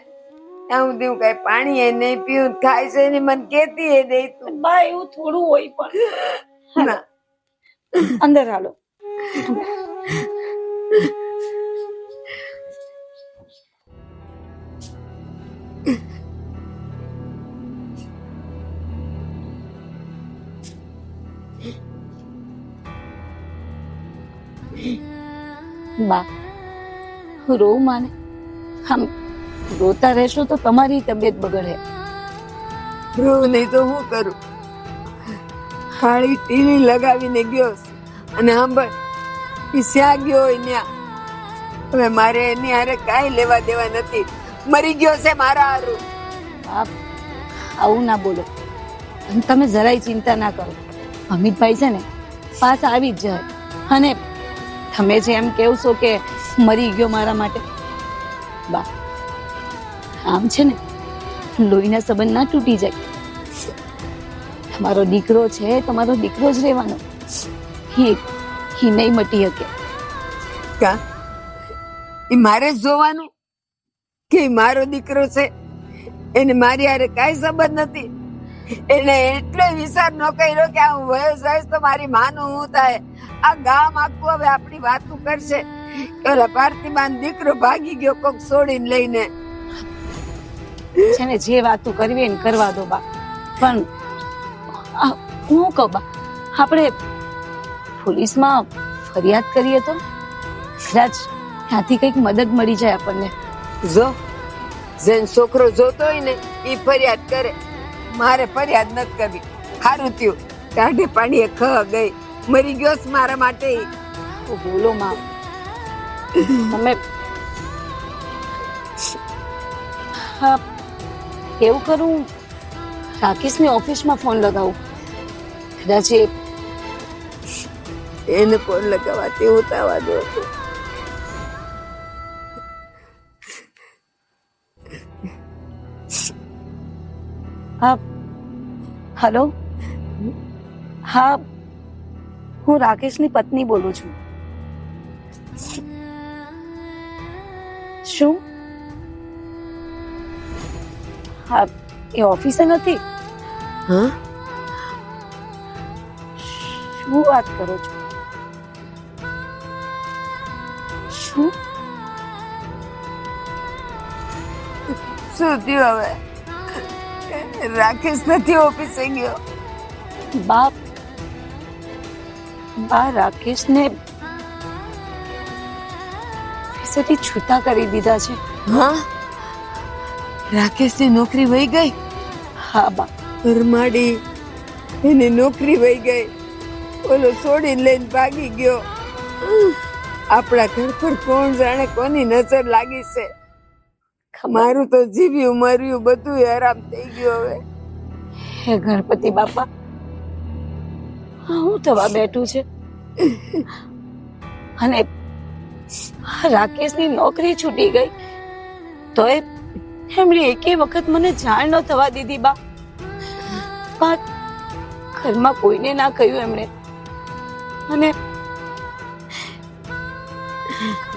ત્યાં સુધી હું કઈ પાણી એ નહીં પીવું, ખાય છે ને મને કેતી એ નહીં તું. બા એવું થોડું હોય પણ. ના, અંદર હાલો. બા રો માને. આમ રોતા રહેશો તો તમારી તબિયત બગડે. રોવું નહીં તો હું કરું? ખાલી ટીલી લગાવીને ગયો છે. અને સાંભળ, ઈ શ્યાં ગયો હોય ન્યા. હવે મારે એની હારે કાંઈ લેવા દેવા નથી. મરી ગયો છે મારા હારું. બાપ આવું ના બોલો. અને તમે જરાય ચિંતા ના કરો. અમિતભાઈ છે ને પાછા આવી જ જાય. અને તમે જે એમ કહેશો કે મરી ગયો મારા માટે, બા આમ છે ને લોહીના સંબંધ ના તૂટી જાય. તમારો દીકરો છે, તમારો દીકરો જ રહેવાનો. એ નહીં મટી શકે. કા ઈ મારે જ જોવાનું કે ઈ મારો દીકરો છે? એને મારી હારે કાંઈ સંબંધ નથી. એને એટલો વિચાર ન કર્યો કે હું વયો જઈશ તો મારી માનું શું થાય. આ ગામ આખું હવે આપણી વાતું કરશે કે ઓલા પાર્થિબાન દીકરો ભાગી ગયો કોક છોડીને લઈને. છે ને જે વાતો કરવી એને કરવા દો બા. પણ હું કહું બા, આપણે પોલીસમાં ફરિયાદ કરીએ તો કદાચ ત્યાંથી કંઈક મદદ મળી જાય આપણને. જો જેન છોકરો જોતો હોય ને ઈ ફરિયાદ કરે. મારે ફરિયાદ નથી કરવી. સારું થયું કાઢે પાણીએ ગઈ. મરી ગયો છે મારા માટે. બોલો માં, તમે હા એવું કરું, રાકેશની ઓફિસમાં ફોન લગાવું. કદાચ એને ફોન લગાવવાથી ઉતાવળ દો. હલો, હા, હું રાકેશની પત્ની બોલું છું. શું? હા, એ ઓફિસે નથી. હા, શું વાત કરો છો? શું શું થયું હવે? રાકેશ નથી ઓફિસે ગયો? બા રાકેશને ઓફિસેથી છૂટા કરી દીધા છે. હા, રાકેશની નોકરી વહી ગઈ? હા બા, પરમાડી એની નોકરી વહી ગઈ. ઓલો છોડીને લઈને ભાગી ગયો. આપણા ઘર પર કોણ જાણે કોની નજર લાગી છે. મારું તો જીવ્યું મર્યું બધું આરામ થઈ ગયું. હવે હે ગણપતિ બાપા, હું થવા બેઠું છે? અને રાકેશની નોકરી છૂટી ગઈ તોય એમણે એકે વખત મને જાણ ન થવા દીધી. બા ઘરમાં કોઈને ના કહ્યું એમણે. અને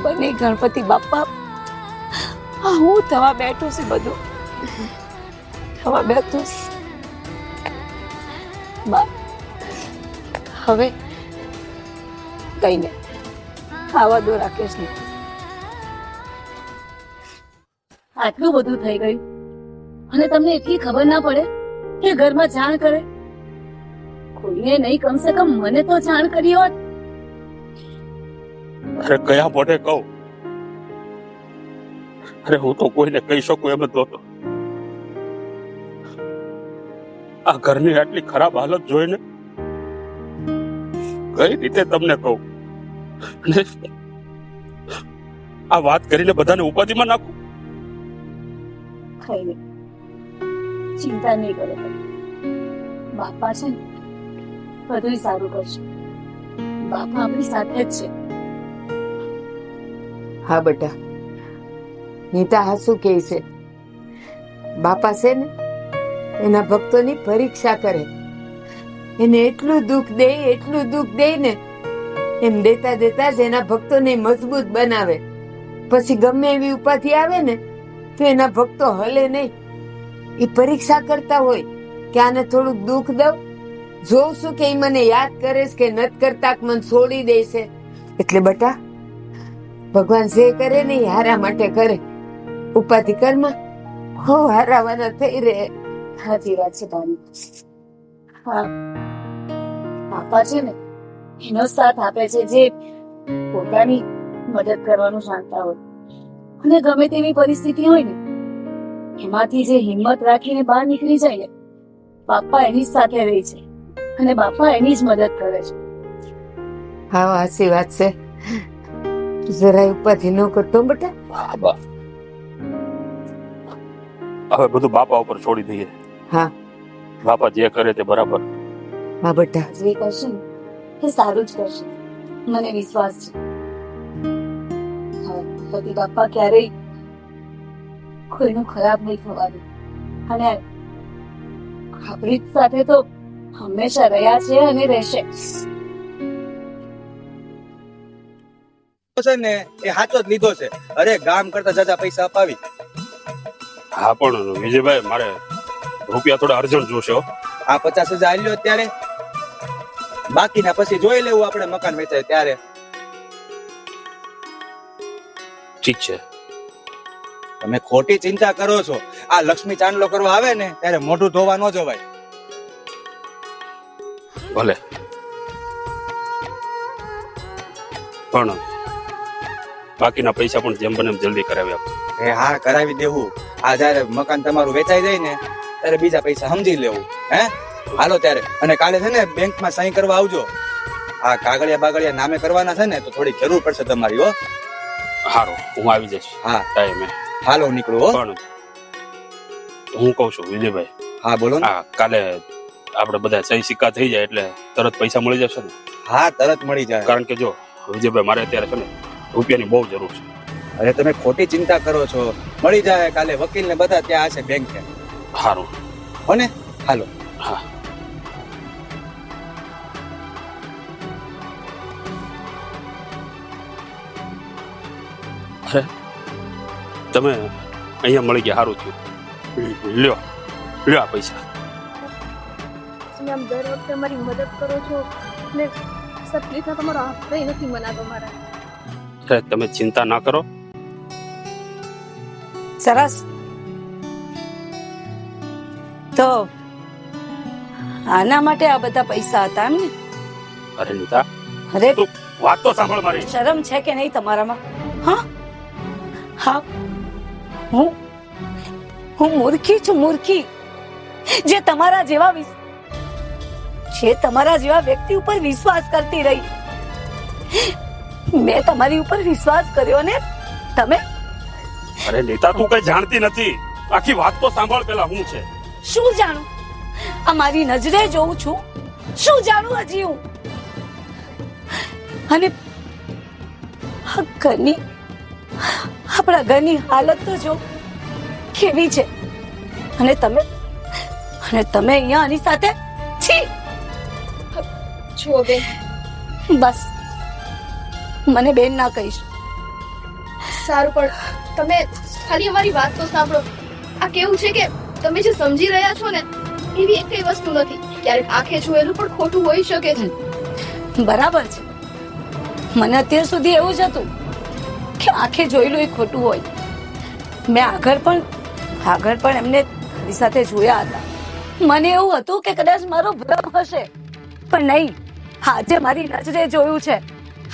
બને ગણપતિ બાપા, હું થવા બેઠું છે, બધું થવા બેઠું છે. બા હવે કઈ નહીં, આવા દો રાકેશને. આટલું બધું થઈ ગયું અને તમને એટલી ખબર ના પડે કે ઘરમાં જાણ કરે? કોઈને નહીં, કમસે કમ મને તો જાણ કરી હોત. અરે કયા મોઢે કહું? અરે હું તો કોઈને કહી શકું એમ જ નહોતો. આ ઘરની આટલી ખરાબ હાલત જોઈને કઈ રીતે તમને કહું? અને આ વાત કરીને બધાને ઉપાધિમાં નાખું? કઈ નહીં, ચિંતા નહીં કરો. બાપા છે ને બધું સારું કરશે. બાપા આપણી સાથે જ છે. હા બેટા, નીતા હાસુ કહે છે. બાપા છે ને એના ભક્તોની પરીક્ષા કરે. એને એટલું દુઃખ દે ને એમ દેતા દેતા જ એના ભક્તોને મજબૂત બનાવે. પછી ગમે એવી ઉપાધિ આવે ને તો એના ભક્તો હલે નહીં. એ પરીક્ષા કરતા હોય કે આને થોડુંક દુઃખ દઉં, જોઉં છું કે મને યાદ કરે કે નથી કરતા, મને છોડી દે છે. એટલે બેટા, ભગવાન જે કરે ને એ હારા માટે કરે. ઉપાધિ કર્મ હો હારાવાના થઈ રહે. સાચી વાત છે તારી. હા, બાપા છે ને એનો સાથ આપે છે જે પોતાની મદદ કરવાનું જાણતા હોય. અને ગમે તેવી પરિસ્થિતિ હોય ને એમાંથી જે હિંમત રાખીને બહાર નીકળી જાય ને, બાપા એની જ સાથે રહે છે અને બાપા એની જ મદદ કરે છે. હા, સાચી વાત છે. જરાય ઉપાધિ ન કરતો બેટા. હા બા, હવે બધું બાપા ઉપર છોડી દઈએ. હા બાપા જે કરે તે બરાબર. હા બેટા, જે કરશે ને એ સારું જ કરશે, મને વિશ્વાસ છે. ગણપતિ બાપા ક્યારેય કોઈનું ખરાબ નહીં થવા દે. અને આપણી સાથે તો હંમેશા રહ્યા છે અને રહેશે. છે ને એ હાચો જ લીધો છે. અરે ગામ કરતા જાજા પૈસા અપાવી. હા પણ વિજયભાઈ, મારે રૂપિયા થોડા અર્જન્ટ જોશે હો. આ 50,000 આલ્યો ત્યારે, બાકીના પછી જોઈ લેવું આપણે મકાન વેચાય ત્યારે. ઠીક છે. તમે ખોટી ચિંતા કરો છો. આ લક્ષ્મી ચાંદલો કરવા આવે ને ત્યારે મોઢું ધોવા ન જવાય. ભલે, પણ બાકીના પૈસા પણ જેમ બને એમ જલ્દી કરાવી આપો. એ હા, કરાવી દેવું. આ જયારે મકાન તમારું વેચાઈ જાય ને ત્યારે બીજા પૈસા સમજી લેવું. હે, હાલો ત્યારે. અને કાલે છે ને બેંકમાં સહી કરવા આવજો. આ કાગળિયા બાગળિયા નામે કરવાના છે ને તો થોડી જરૂર પડશે તમારી. હો, સારું, હું આવી જઈશ. હા ટાઈમે. હાલો નીકળું. હો, પણ હું કઉ છું વિજયભાઈ, હા બોલો ને. હા કાલે આપણે બધા સહી સિક્કા થઈ જાય એટલે તરત પૈસા મળી જશે ને? હા, તરત મળી જાય. કારણ કે જો વિજયભાઈ, મારે અત્યારે છે ને રૂપિયાની બહુ જરૂર છે. અરે તમે ખોટી ચિંતા કરો છો. મળી જાય કાલે. વકીલ ને બધા ત્યાં હશે બેંકે. સારું, હો ને? હાલો. હા અરે તમે અહીંયા મળી ગયા, સારું થયું. લ્યો લ્યો આ પૈસા. તમે આમ દર વખતે અમારી મદદ કરો છો ને તકલીફમાં તમારો હાથ નથી મનાતો મારા. અરે તમે ચિંતા ના કરો. સરસ. તો આના માટે આ બધા પૈસા હતા એમ ને? અરે નીતા, અરે તું વાત તો સાંભળ મારી. શરમ છે કે નહીં તમારામાં? હા હા, હું મૂર્ખી છું, મૂર્ખી, જે તમારા જેવા વ્યક્તિ ઉપર વિશ્વાસ કરતી રહી. મેં તમારી ઉપર વિશ્વાસ કર્યો ને તમે. અરે નીતા, તું કઈ જાણતી નથી. આખી વાત તો સાંભળ પેલા. હું છે શું જાણું? આ મારી નજરે જોઉં છું. શું જાણું હજી હું? અને આપણા ઘરની હાલત તો જો કેવી છે. અને તમે અહીંયા આની સાથે છી. જુઓ બેન, બસ મને બેન ના કહીશ. સારું, પણ તમે ખાલી અમારી વાત તો સાંભળો. આ કેવું છે કે તમે જે સમજી રહ્યા છો ને એવી એક કઈ વસ્તુ નથી. ક્યારેક આંખે જોયેલું પણ ખોટું હોઈ શકે છે. બરાબર છે. મને અત્યાર સુધી એવું જ હતું કે આંખે જોયેલું એ ખોટું હોય. મેં આગળ પણ એમને મારી સાથે જોયા હતા. મને એવું હતું કે કદાચ મારો ભ્રમ હશે, પણ નહીં. આજે મારી નજરે જોયું છે.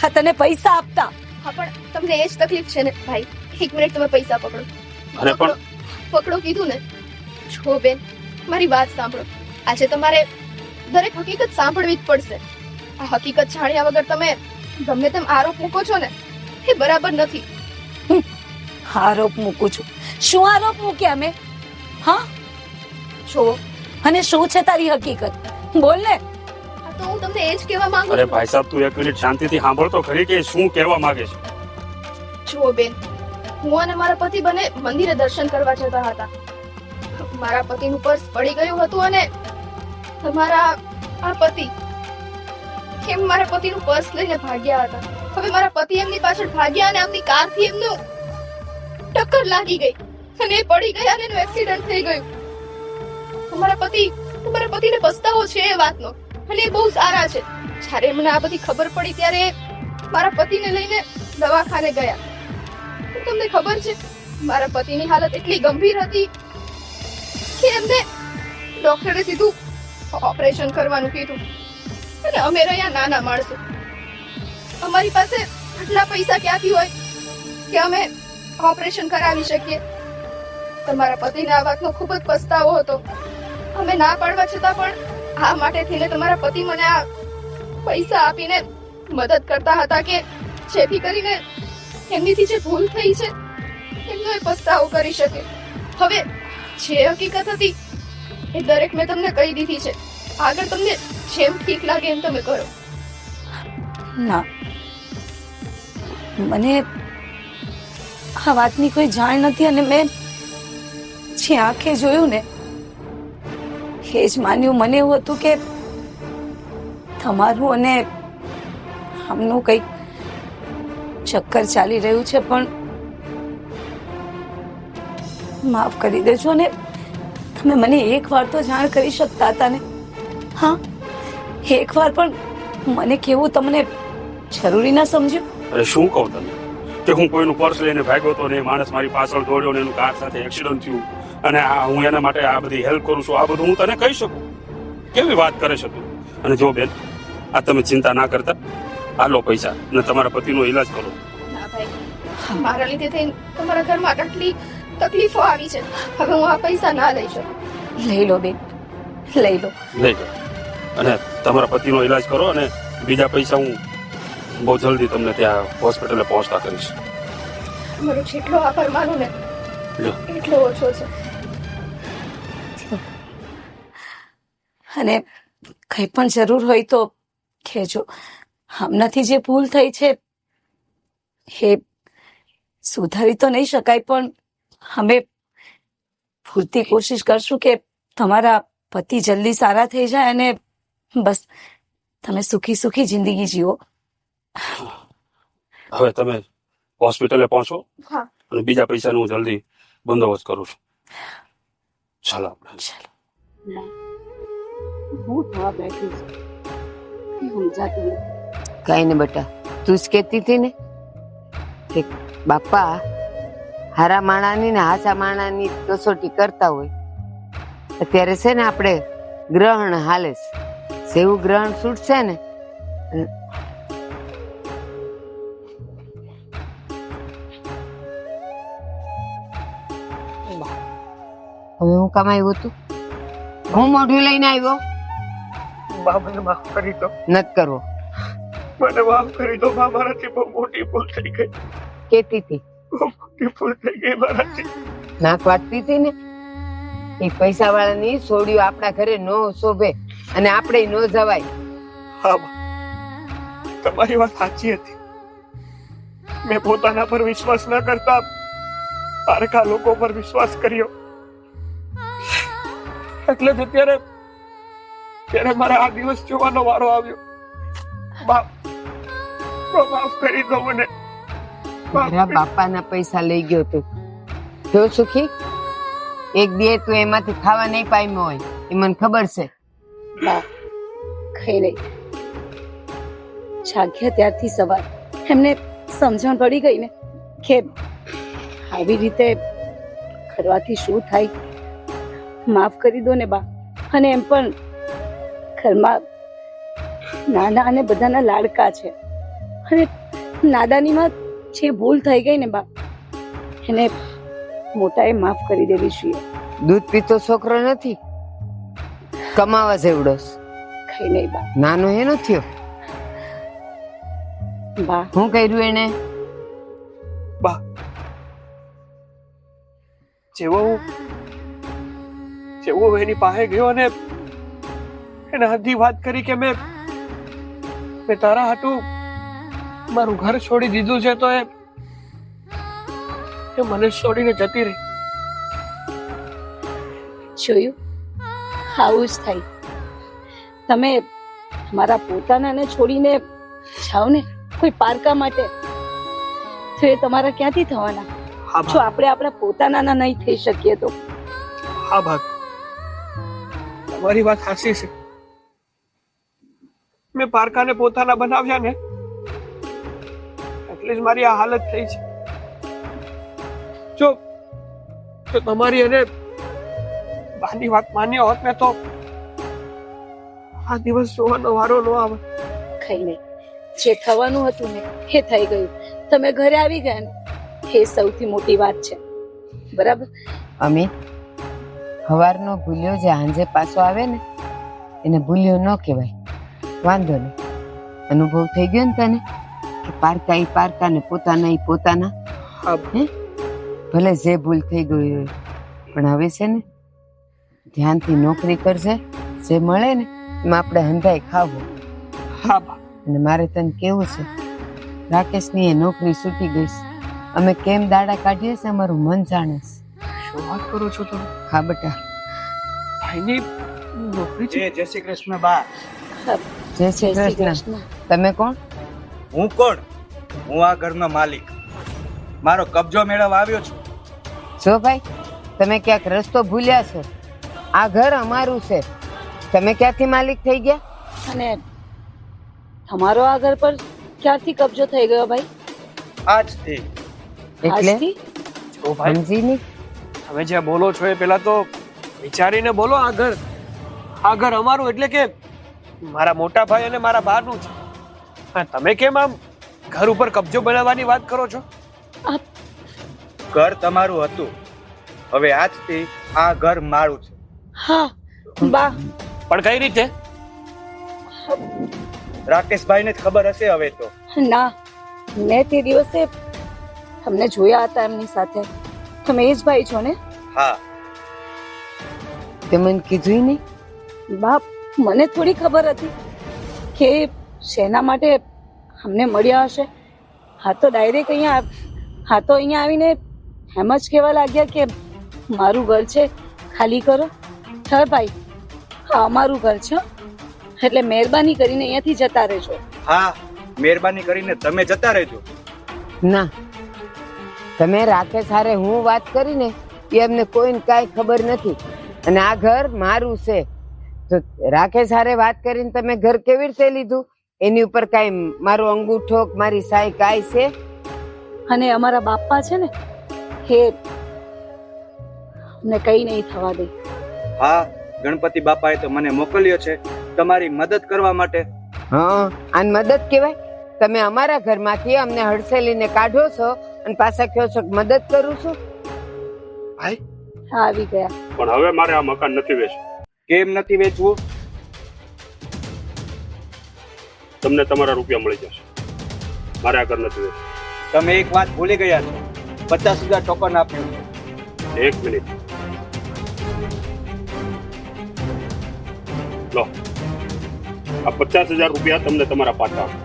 હા, તને પૈસા આપતા. હા, પણ તમને એ જ તકલીફ છે ને ભાઈ. એક મિનિટ, તમે પૈસા પકડો. અરે પણ પકડો કીધું ને. જો બેન, મારી વાત સાંભળો. આજે તમારે દરેક હકીકત સાંભળવી જ પડશે. આ હકીકત જાણ્યા વગર તમે ગમે તેમ આરોપ મૂકો છો ને એ બરાબર નથી. આરોપ મૂકું છું? શું આરોપ મૂક્યા મેં? હા, જો અને શું છે તારી હકીકત? બોલ ને. તો હું તમને એ જ કહેવા માંગુ અરે છું. ભાઈ સાહેબ, તું એક મિનિટ શાંતિથી સાંભળ તો ખરી કે શું કહેવા માંગે છે. જુઓ બેન, હું અને મારા પતિ બંને મંદિરે દર્શન કરવા જતા હતા. મારા પતિનું પર્સ પડી ગયું હતું અને તમારા આ પતિ મારા પતિનું પર્સ લઈને ભાગ્યા હતા. હવે મારા પતિ એમની પાછળ ભાગ્યા અને એમની કારથી એમનું ટક્કર લાગી ગઈ અને એ પડી ગયા અને એનું એક્સિડન્ટ થઈ ગયું. તમારા પતિને પસ્તાવો છે એ વાતનો, અને એ બહુ સારા છે. જ્યારે એમને આ બધી ખબર પડી ત્યારે મારા પતિને લઈને દવાખાને ગયા. તમને ખબર છે, મારા પતિની હાલત એટલી ગંભીર હતી કે એમને ડોક્ટરે સીધું ઓપરેશન કરવાનું કીધું. અને અમે રહ્યા નાના માણસો. અમારી પાસે આટલા પૈસા ક્યાંથી હોય કે અમે ઓપરેશન કરાવી શકીએ? તમારા પતિને આ વાતનો ખૂબ જ પસ્તાવો હતો. અમે ના પાડવા છતાં પણ આ માટે થઈને તમારા પતિ મને આ પૈસા આપીને મદદ કરતા હતા કે જેથી કરીને એમનીથી જે ભૂલ થઈ છે એમનો એ પસ્તાવો કરી શકે. હવે જે હકીકત હતી એ દરેક મેં તમને કહી દીધી છે. આગળ તમને જેમ ઠીક લાગે એમ તમે કરો. ના, મને આ વાતની કોઈ જાણ નથી. અને મેં જે આંખે જોયું ને એ જ માન્યું. મને એવું હતું કે તમારું અને આમનું કંઈક ચક્કર ચાલી રહ્યું છે. પણ માફ કરી દેજો ને તમે મને એક વાર તો જાણ કરી શકતા હતા ને. હા, એક વાર પણ મને કેવું તમને જરૂરી ના સમજ્યું? અરે શું કહું તને કે હું કોઈનું પર્સ લઈને ભાગ્યો હતો ને એ માણસ મારી પાછળ દોડ્યો ને એનું કાર સાથે એક્સિડન્ટ થયું અને હું એના માટે આ બધી હેલ્પ કરું છું. આ બધું હું તને કહી શકું? કેવી વાત કરે છે તું? અને જો બેન, આ તમે ચિંતા ના કરતા. આ લો પૈસા અને તમારા પતિનો ઈલાજ કરો. ના ભાઈ, મારા લીધે થઈને તમારા ઘરમાં આટલી તકલીફો આવી છે. હવે હું આ પૈસા ના લઈ શકું. લઈ લો બેન, લઈ લો. લઈ જાઓ અને તમારા પતિનો ઈલાજ કરો અને બીજા પૈસા હું બહુ જલ્દી તમને ત્યાં હોસ્પિટલે પહોંચતા કરીશ. મારો જેટલો આભાર માનું ને લ્યો. એટલો ઓછો છે. અને કંઈ પણ જરૂર હોય તો કહેજો. હમણાંથી જે ભૂલ થઈ છે એ સુધારી તો નહીં શકાય, પણ અમે પૂરતી કોશિશ કરશું કે તમારા પતિ જલ્દી સારા થઈ જાય અને બસ તમે સુખી સુખી જિંદગી જીવો. હવે તમે હોસ્પિટલે પહોંચો હા. અને બીજા પૈસાનું હું જલ્દી બંદોબસ્ત કરું છું. ચાલો આપણે. હું થવા બેઠી છું સમજાતું નથી. કઈ ને બેટા, તું જ કહેતી હતી ને કે બાપા હારા માણાની ને હાસા માણાની કસોટી કરતા હોય. અત્યારે છે ને આપણે ગ્રહણ હાલે છે, જેવું ગ્રહણ છૂટશે ને હવે હું કમાયું હતું, હું મોઢું લઈને આવ્યો. બા મને માફ કરી દો, નત કરવો મને માફ કરી દો બા, મારાથી બહુ મોટી ભૂલ થઈ ગઈ, કેતી હતી બહુ મોટી ભૂલ થઈ ગઈ મારાથી. નાક વાટતી હતી ને એ પૈસા વાળાની સોડિયો આપણા ઘરે નો શોભે અને આપણે નો જવાય. હા બા, તમારી વાત સાચી હતી. મેં પોતાના પર વિશ્વાસ ન કરતા પારકા લોકો પર વિશ્વાસ કર્યો, એટલે જ ત્યારે મારે આ દિવસ જોવાનો વારો આવ્યો. બાપ માફ કરી દો મને. મારા બાપાના પૈસા લઈ ગયો તું, જો સુખી એક દે તું એમાંથી ખાવા નહીં પામ્યો હોય એ મને ખબર છે. બા કઈ નહીં, જાગ્યા ત્યારથી સવાર એમને સમજણ પડી ગઈ ને કે આવી રીતે કરવાથી શું થાય. માફ કરી દો ને બા. અને એમ પણ ઘરમાં નાના અને બધાના લાડકા છે અને નાદાનીમાં જે ભૂલ થઈ ગઈ ને બા એને મોટાએ માફ કરી દેવી જોઈએ. દૂધ પીતો છોકરો નથી, કમાવા જેવડો છે. કઈ નહીં બા. નાનો એનો થયો. બા હું કર્યું એને? બા જેવો હું એની પાસે ગયો અને એને હદી વાત કરી કે મેં તારા હાટું મારું ઘર છોડી દીધું છે, તો એ મને છોડીને જતી રહી. જોયું, આવું જ થાય. તમે મારા પોતાનાને છોડીને જાઓ ને કોઈ પારકા માટે, તો એ તમારા ક્યાંથી થવાના? જો આપણે આપણા પોતાના નહીં થઈ શકીએ તો. હા ભાગ, તમારી વાત સાચી છે. મેં પારકાને પોતાના બનાવ્યા ને એટલે જ મારી આ હાલત થઈ છે. જો તમારી એને બાની વાત માન્યો હોત ને તો આ દિવસ જોવાનો વારો ન આવે. કઈ નહીં, જે થવાનું હતું ને એ થઈ ગયું. તમે ઘરે આવી ગયા ને એ સૌથી મોટી વાત છે. બરાબર? અમિત, હવારનો ભૂલ્યો જે હાંજે પાછો આવે ને એને ભૂલ્યો ન કહેવાય. વાંધો નહીં, અનુભવ થઈ ગયો ને તને કે પારકા ઈ પારકા ને પોતાના ઈ પોતાના. ભલે જે ભૂલ થઈ ગઈ હોય પણ હવે છે ને ધ્યાનથી નોકરી કરજે. જે મળે ને એમાં આપણે હંધાઈ ખાવું. હા બા. અને મારે તને કેવું છે, રાકેશની એ નોકરી છૂટી ગઈ છે. અમે કેમ દાડા કાઢીએ છે અમારું મન જાણે છે. શું વાત કરો છો તમે? હા બેટા. ભાઈની નોકરી છે? જય શ્રી કૃષ્ણ બા. જય શ્રી કૃષ્ણ. તમે કોણ? હું કોણ? હું આ ઘરનો માલિક. મારો કબજો મેળવવા આવ્યો છું. જો ભાઈ, તમે ક્યાંક રસ્તો ભૂલ્યા છો. આ ઘર અમારું છે. તમે ક્યાંથી માલિક થઈ ગયા? અને તમારો આ ઘર પર ક્યારથી કબજો થઈ ગયો ભાઈ? આજથી. એટલે આજથી? જો ભાઈ, સમજી નહીં. તમે જે બોલો છો એ પેલા તો વિચારીને બોલો. આ ઘર અમારું એટલે કે મારા મોટા ભાઈ અને મારા બાનું છે. હા, તમે કેમ આમ ઘર ઉપર કબજો બનાવવાની વાત કરો છો? ઘર તમારું હતું, હવે આજથી આ ઘર મારું છે. હા બા. પણ કઈ રીતે? રાકેશભાઈને જ ખબર હશે હવે તો. ના, મેં તે દિવસે તમને જોયા હતા એમની સાથે. તમે એ જ ભાઈ છો ને? હા. તે મને કીધું નહીં? બાપ, મને થોડી ખબર હતી કે શેના માટે અમને મળ્યા હશે. હા તો ડાયરેક્ટ અહીંયા આવીને એમ જ કહેવા લાગ્યા કે મારું ઘર છે, ખાલી કરો. હવે ભાઈ હા અમારું ઘર છે એટલે મહેરબાની કરીને અહીંયાથી જતા રહેજો. હા, મહેરબાની કરીને તમે જતા રહેજો. ના, તમે રાકેશ હારે હું વાત કરીને એ અમને કોઈને કાંઈ ખબર નથી અને આ ઘર મારું છે. તો રાકેશ હારે વાત કરીને તમે ઘર કેવી રીતે લીધું? એની ઉપર કાંઈ મારો અંગૂઠો મારી સાઈ કાંઈ છે? અને અમારા બાપા છે ને એ અમને કઈ નહીં થવા દે. હા, ગણપતિ બાપાએ તો મને મોકલ્યો છે તમારી મદદ કરવા માટે. હા, આને મદદ કહેવાય? તમે અમારા ઘરમાંથી અમને હડસેલીને કાઢો છો અને પાછા કહો છો કે મદદ કરું છું. હા, આવી ગયા. પણ હવે મારે આ મકાન નથી વેચવું. કેમ નથી વેચવું? તમને તમારા રૂપિયા મળી જશે. મારે આ ઘર નથી વેચવું. તમે એક વાત ભૂલી ગયા છો, 50,000 ટોકન આપ્યું છે. એક મિનિટ લો, આ 50,000 રૂપિયા તમને તમારા પાછા આપો.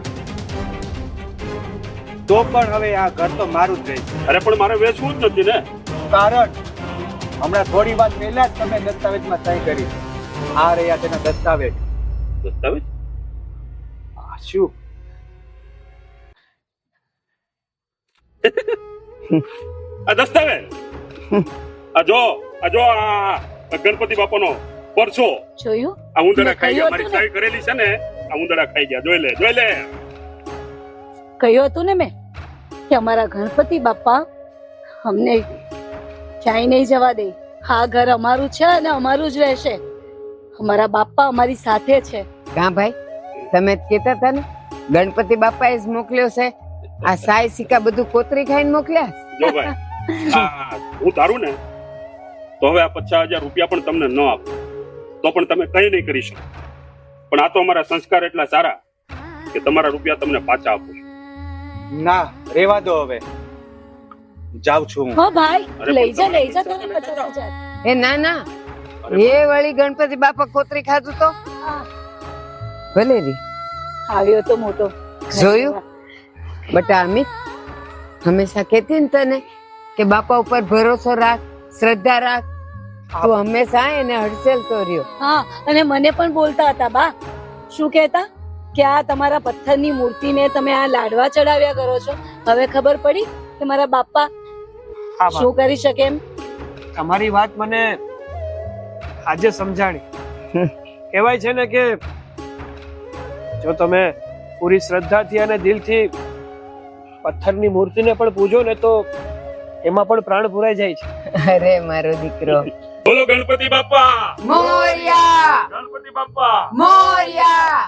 તો પણ હવે આ ઘર તો મારું જ રહે છે. અરે પણ મારે વેચવું જ નથી ને. કારણ હમણાં થોડી વાર પહેલા જ તમે દસ્તાવેજમાં સહી કરી. આ રહ્યા તેના દસ્તાવેજ. દસ્તાવેજ? આ શું? આ દસ્તાવેજ આ જો આ ગણપતિ બાપાનો પરસો. જોયું? આ ઉંદરડા ખાઈ ગયા. મેં મારી કહ્યું સહી કરેલી છે ને, આ ઉંદરડા ખાઈ ગયા. જોઈ લે. કહ્યું હતું ને મેં કે અમારા ગણપતિ બાપા અમને ક્યાંય નહીં જવા દે. આ ઘર અમારું છે અને અમારું જ રહેશે. અમારા બાપા અમારી સાથે છે. કાં ભાઈ, તમે જ કહેતા હતા ને ગણપતિ બાપાએ જ મોકલ્યો છે. આ સાઈ સિક્કા બધું કોતરી ખાઈને મોકલ્યા. જો ભાઈ, હું ધારું ને તો હવે આ 50,000 રૂપિયા પણ તમને ન આપું તો પણ તમે કઈ નહીં કરી શકો. પણ આ તો અમારા સંસ્કાર એટલા સારા કે તમારા રૂપિયા તમને પાછા આપું છું. ના, રેવા દો હવે. જાઉં છું હું. હા ભાઈ, લઈ જા તને 50,000. એ ના ના, એ વળી ગણપતિ બાપા કોતરી ખાધું તો ભલે રી આવ્યો તો મોટો. જોયું? બટા અમિત, હંમેશા કહેતી ને તને કે બાપા ઉપર ભરોસો રાખ, શ્રદ્ધા રાખ. તું હંમેશા એને હડસેલતો રહ્યો. હા, અને મને પણ બોલતા હતા બા. શું કહેતા કે આ તમારા પથ્થરની મૂર્તિને તમે આ લાડવા ચડાવ્યા કરો છો. હવે ખબર પડી કે મારા બાપા શું કરી શકે એમ. તમારી વાત મને આજે સમજાણી. કહેવાય છે ને કે જો તમે પૂરી શ્રદ્ધાથી અને દિલથી પથ્થરની મૂર્તિને પણ પૂજો ને તો એમાં પણ પ્રાણ પુરાઈ જાય છે. અરે મારો દીકરો. બોલો ગણપતિ બાપા મોરયા! ગણપતિ બાપા મોરયા!